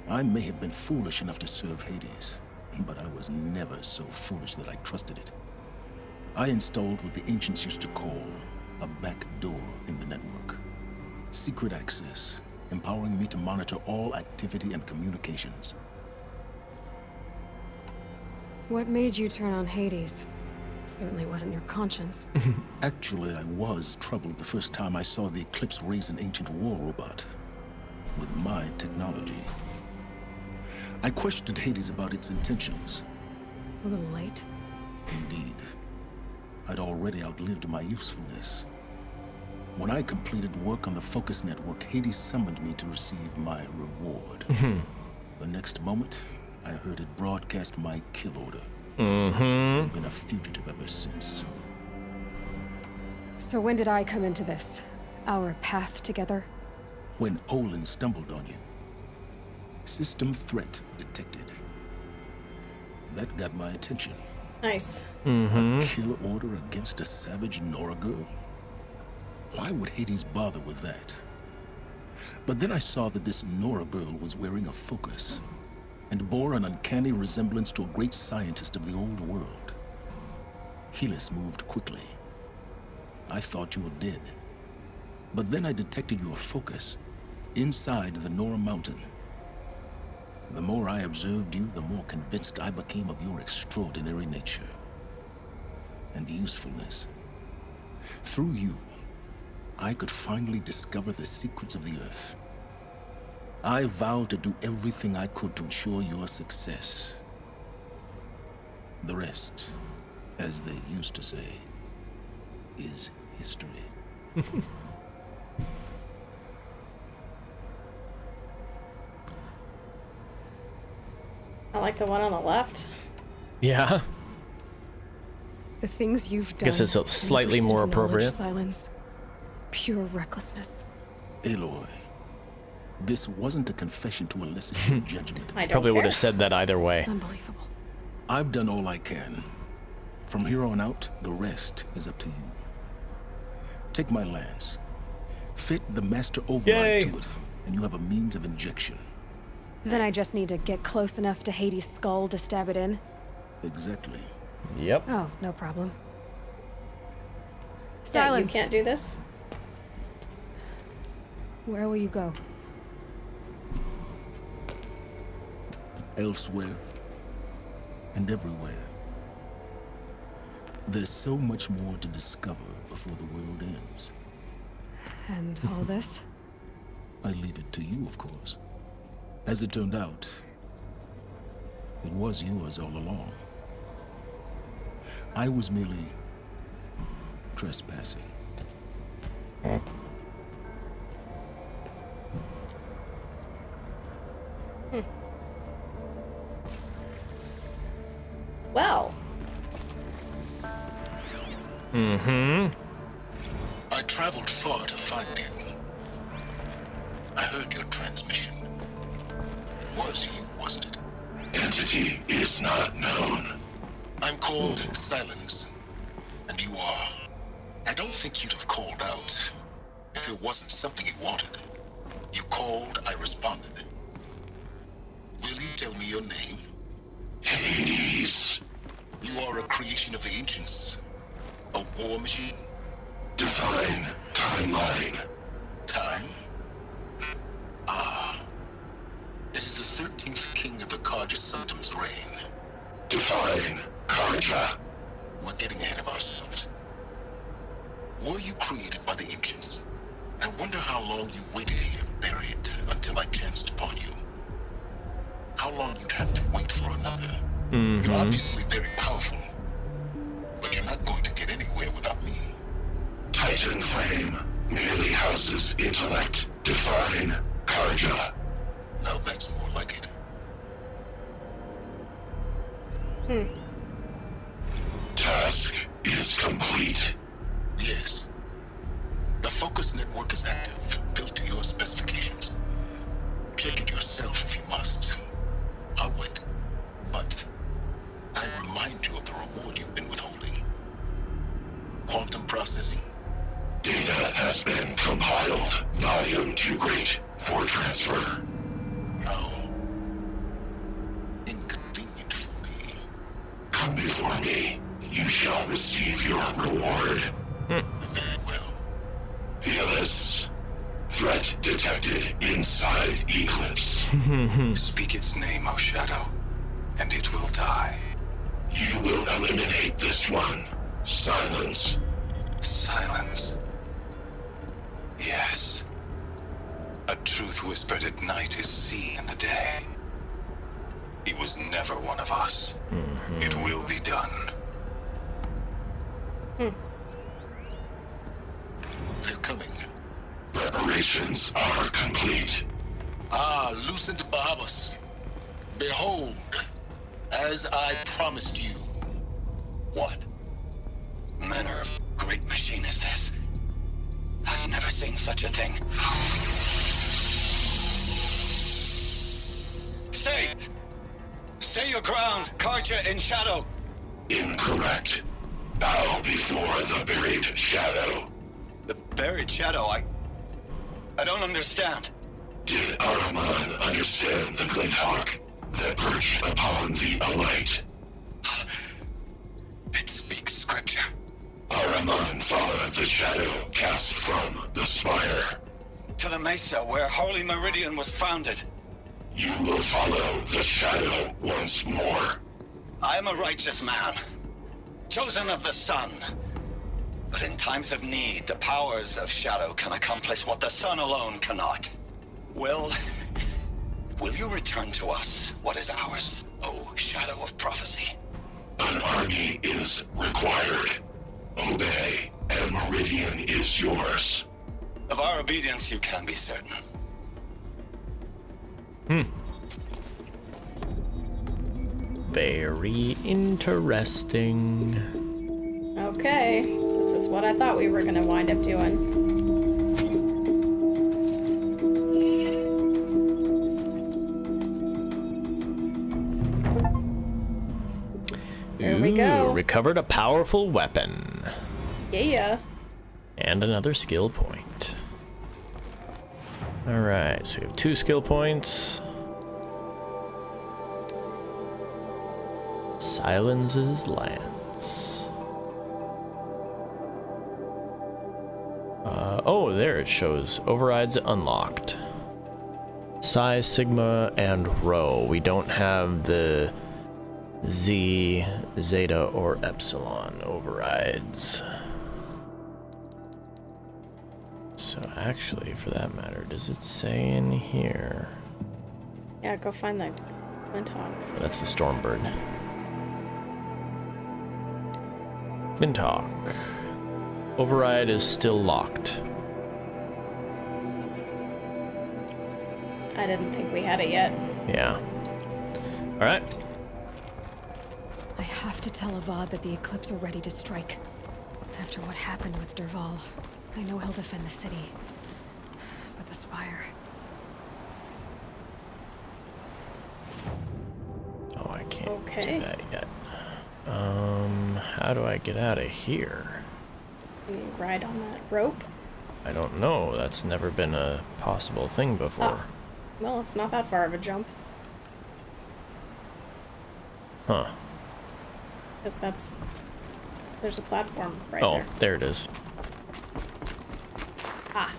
S4: I may have been foolish enough to serve Hades, but I was never so foolish that I trusted it. I installed what the ancients used to call a back door in the network. Secret access, empowering me to monitor all activity and communications.
S3: What made you turn on Hades? It certainly wasn't your conscience.
S4: Actually, I was troubled the first time I saw the Eclipse raise an ancient war robot with my technology. I questioned Hades about its intentions.
S3: A little late.
S4: Indeed. I'd already outlived my usefulness. When I completed work on the Focus Network, Hades summoned me to receive my reward. The next moment, I heard it broadcast my kill order. I've been a fugitive ever since.
S3: So when did I come into this? Our path together?
S4: When Olin stumbled on you. System threat detected. That got my attention.
S2: Nice.
S4: A kill order against a savage Nora girl? Why would Hades bother with that? But then I saw that this Nora girl was wearing a focus and bore an uncanny resemblance to a great scientist of the old world. Helis moved quickly. I thought you were dead. But then I detected your focus inside the Nora mountain. The more I observed you, the more convinced I became of your extraordinary nature and usefulness. Through you, I could finally discover the secrets of the Earth. I vowed to do everything I could to ensure your success. The rest, as they used to say, is history.
S2: I like the one on the left.
S1: Yeah.
S3: The things you've done.
S1: Guess it's a slightly more appropriate.
S3: Silence. Pure recklessness.
S4: Aloy, this wasn't a confession to elicit your judgment.
S2: I don't
S1: Probably would
S2: care.
S1: have said that either way.
S3: Unbelievable.
S4: I've done all I can. From here on out, the rest is up to you. Take my lance. Fit the master override to it, and you have a means of injection.
S3: Then I just need to get close enough to Hades' skull to stab it in?
S4: Exactly.
S1: Yep.
S3: Oh, no problem.
S2: Yeah, you
S3: Silence.
S2: can't do this.
S3: Where will you go?
S4: Elsewhere and everywhere. There's so much more to discover before the world ends.
S3: And all this?
S4: I leave it to you, of course. As it turned out, it was yours all along. I was merely trespassing.
S2: Well.
S4: I traveled far to find you. I heard your transmission. It was you, wasn't it? Entity is not known. I'm called Silence, and you are. I don't think you'd have called out if it wasn't something you wanted. You called, I responded. Will you tell me your name? Hades. You are a creation of the ancients. A war machine? Define timeline. Time? Ah. It is the 13th king of the Karja Sanctum's reign. Define Karja. We're getting ahead of ourselves. Were you created by the ancients? I wonder how long you waited here, buried, until I chanced upon you. How long you'd have to wait for another. You're obviously very powerful, but you're not going to get anywhere without me. Titan Flame merely houses intellect. Define Karja. Now that's more like it. Task is complete. Yes. The focus network is active, built to your specifications. Check it yourself if you must. I'll wait. But I remind you of the reward you've been withholding. Quantum processing. Data has been compiled. Volume too great for transfer. How inconvenient for me. Come before me. You shall receive your reward. Very well. Healus. Threat detected inside Eclipse.
S9: Speak its name, O Shadow, and it will die.
S4: You will eliminate this one. Silence.
S9: Silence. Yes. A truth whispered at night is seen in the day. He was never one of us. It will be done.
S4: They're coming. Preparations are complete. Ah, Lucent Bahamas. Behold, as I promised you.
S9: What manner of great machine is this? I've never seen such a thing. Stay! Stay your ground, Karja in shadow!
S4: Incorrect. Bow before the buried shadow.
S9: The buried shadow, I don't understand.
S4: Did Ahriman understand the glint hawk that perched upon the alight?
S9: It speaks scripture.
S4: Ahriman followed the shadow cast from the spire.
S9: To the mesa where Holy Meridian was founded.
S4: You will follow the shadow once more.
S9: I am a righteous man, chosen of the sun. But in times of need, the powers of shadow can accomplish what the sun alone cannot. Will you return to us what is ours, O Shadow of Prophecy?
S4: An army is required. Obey, and Meridian is yours.
S9: Of our obedience you can be certain.
S1: Very interesting.
S2: Okay, this is what I thought we were gonna wind up doing. There we go.
S1: Recovered a powerful weapon.
S2: Yeah.
S1: And another skill point. Alright, so we have 2 skill points. Silences Lance. Oh, there it shows. Overrides unlocked. Psi, Sigma, and Rho. We don't have the Z, Zeta, or Epsilon overrides. So actually, for that matter, does it say in here?
S2: Yeah, go find the Glinthawk.
S1: That's the Stormbird. Glinthawk. Override is still locked.
S2: I didn't think we had it yet.
S1: Yeah. Alright.
S3: I have to tell Avad that the Eclipse are ready to strike. After what happened with Derval, I know he'll defend the city. But the Spire...
S1: Oh, I can't
S2: Okay.
S1: do that yet. How do I get out of here?
S2: Can you ride on that rope?
S1: I don't know. That's never been a possible thing before.
S2: Oh. Well, it's not that far of a jump.
S1: Huh.
S2: Because there's a platform right
S1: Oh,
S2: there.
S1: there it is.
S2: Ah.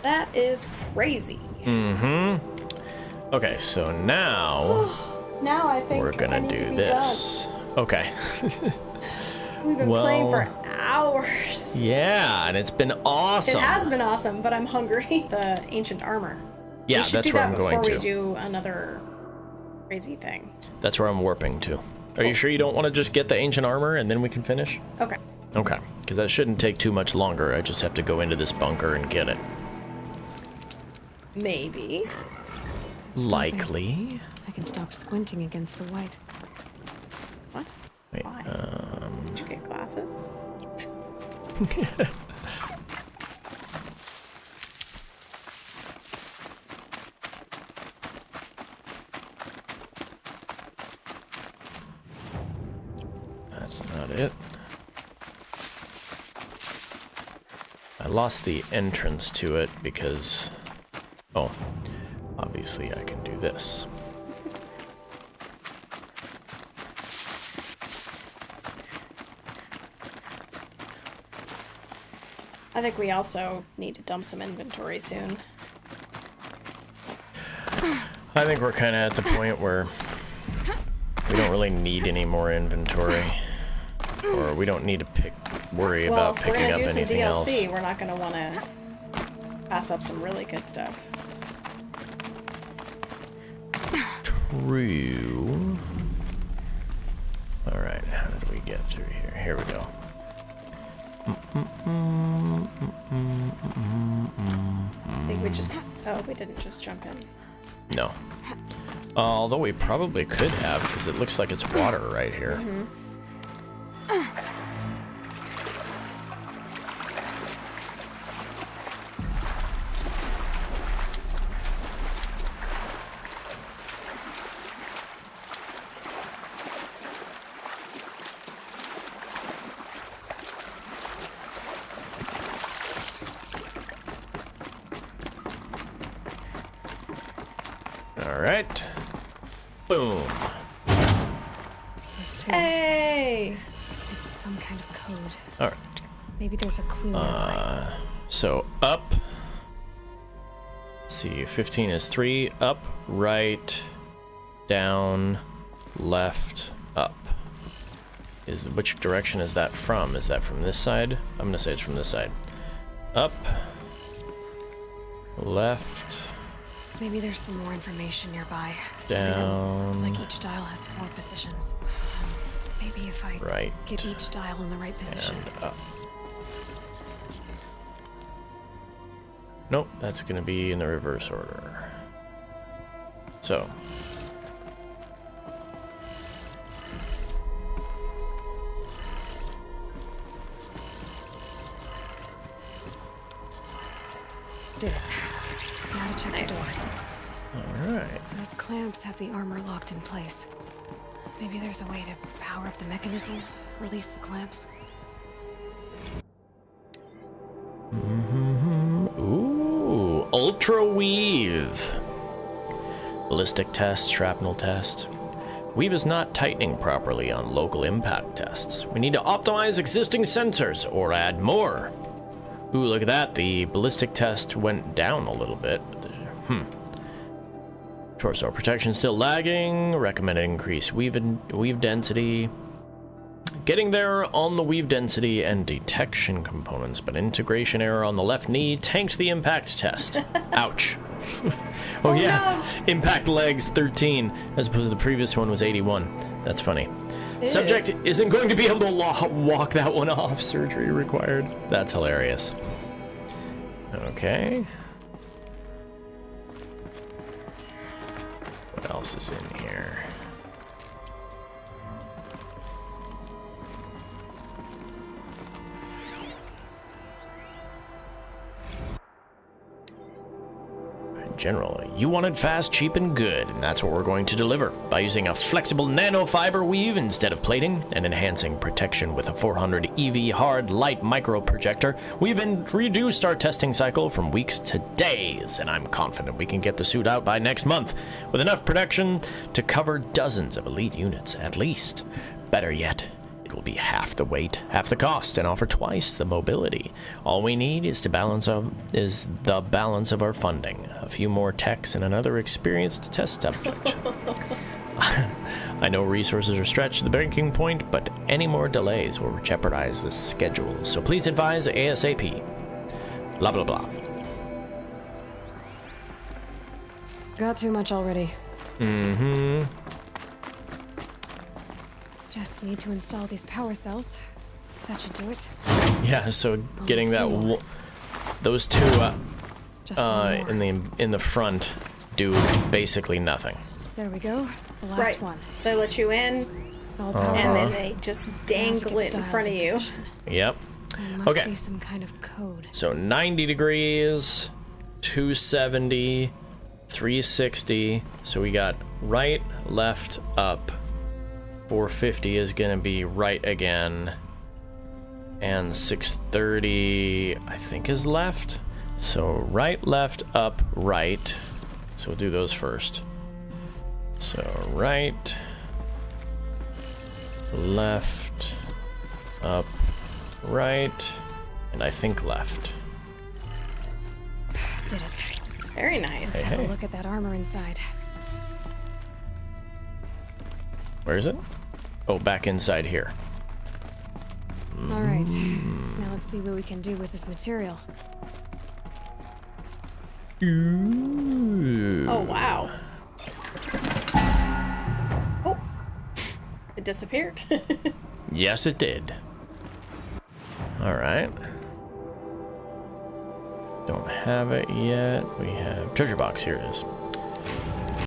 S2: That is crazy.
S1: Mm-hmm. Okay, so now
S2: Now I think
S1: we're gonna do this. Okay.
S2: We've been playing for hours.
S1: Yeah, and it's been awesome.
S2: It has been awesome, but I'm hungry. The ancient armor.
S1: Yeah,
S2: we should
S1: that's
S2: do
S1: where
S2: that
S1: I'm going
S2: before
S1: to.
S2: we do another crazy thing.
S1: That's where I'm warping to. Are you sure you don't want to just get the ancient armor and then we can finish?
S2: Okay.
S1: Okay, because that shouldn't take too much longer. I just have to go into this bunker and get it.
S2: Maybe.
S1: Likely.
S3: I can stop squinting against the white.
S2: What?
S1: Wait,
S2: Why? Did you get glasses?
S1: That's not it. I lost the entrance to it because... Oh, obviously I can do this.
S2: I think we also need to dump some inventory soon.
S1: I think we're kind of at the point where we don't really need any more inventory. Or we don't need to worry about picking up anything else.
S2: Well, if we're gonna do some DLC, we're not gonna want to pass up some really good stuff.
S1: True. Alright, how did we get through here? Here we go.
S2: I think we just... Oh, we didn't just jump in.
S1: No. Although we probably could have, because it looks like it's water right here.
S2: Mm-hmm.
S1: Alright. Boom.
S2: Hey!
S3: It's some kind of code.
S1: Alright.
S3: Maybe there's a clue nearby.
S1: So up. Let's see, 15 is 3. Up, right, down, left, up. Which direction is that from? Is that from this side? I'm gonna say it's from this side. Up, left,
S3: Maybe there's some more information nearby.
S1: down.
S3: Looks like each dial has 4 positions. Maybe if I
S1: Right.
S3: get each dial in the right position.
S1: And up. Nope, that's gonna be in the reverse order. So.
S3: Did it. Now to check the door.
S1: Alright.
S3: Those clamps have the armor locked in place. Maybe there's a way to power up the mechanism, release the clamps.
S1: Ooh, Ultra Weave. Ballistic test, shrapnel test. Weave is not tightening properly on local impact tests. We need to optimize existing sensors or add more. Ooh, look at that. The ballistic test went down a little bit. Torso protection still lagging. Recommended increase weave density. Getting there on the weave density and detection components, but integration error on the left knee tanked the impact test. Ouch. Oh yeah, no. Impact legs 13 as opposed to the previous one was 81. That's funny. Ew. Subject isn't going to be able to walk that one off. Surgery required. That's hilarious. Okay. What else is in here? General, you wanted fast, cheap, and good, and that's what we're going to deliver. By using a flexible nanofiber weave instead of plating, and enhancing protection with a 400 EV hard light micro projector, we've reduced our testing cycle from weeks to days, and I'm confident we can get the suit out by next month, with enough production to cover dozens of elite units, at least. Better yet, it will be half the weight, half the cost, and offer twice the mobility. All we need is the balance of our funding. A few more techs and another experienced test subject. I know resources are stretched to the breaking point, but any more delays will jeopardize the schedule. So please advise ASAP. Blah, blah, blah.
S3: Got too much already.
S1: Mm-hmm.
S3: Just need to install these power cells. That should do it.
S1: Yeah, so getting those two in the front do basically nothing.
S3: There we go. The last
S2: right.
S3: one.
S2: They let you in, and then they just dangle it in front of you.
S1: Yep.
S3: Must be some kind of code.
S1: So 90 degrees, 270, 360. So we got right, left, up. 450 is gonna be right again, and 630 I think is left. So right, left, up, right. So we'll do those first. So right, left, up, right, and I think left.
S3: Did it.
S2: Very nice.
S1: Hey, hey.
S3: Look at that armor inside.
S1: Where is it? Oh, back inside here.
S3: All right. Now let's see what we can do with this material.
S1: Ooh.
S2: Oh, wow. Oh. It disappeared.
S1: Yes, it did. All right. Don't have it yet. We have treasure box. Here it is.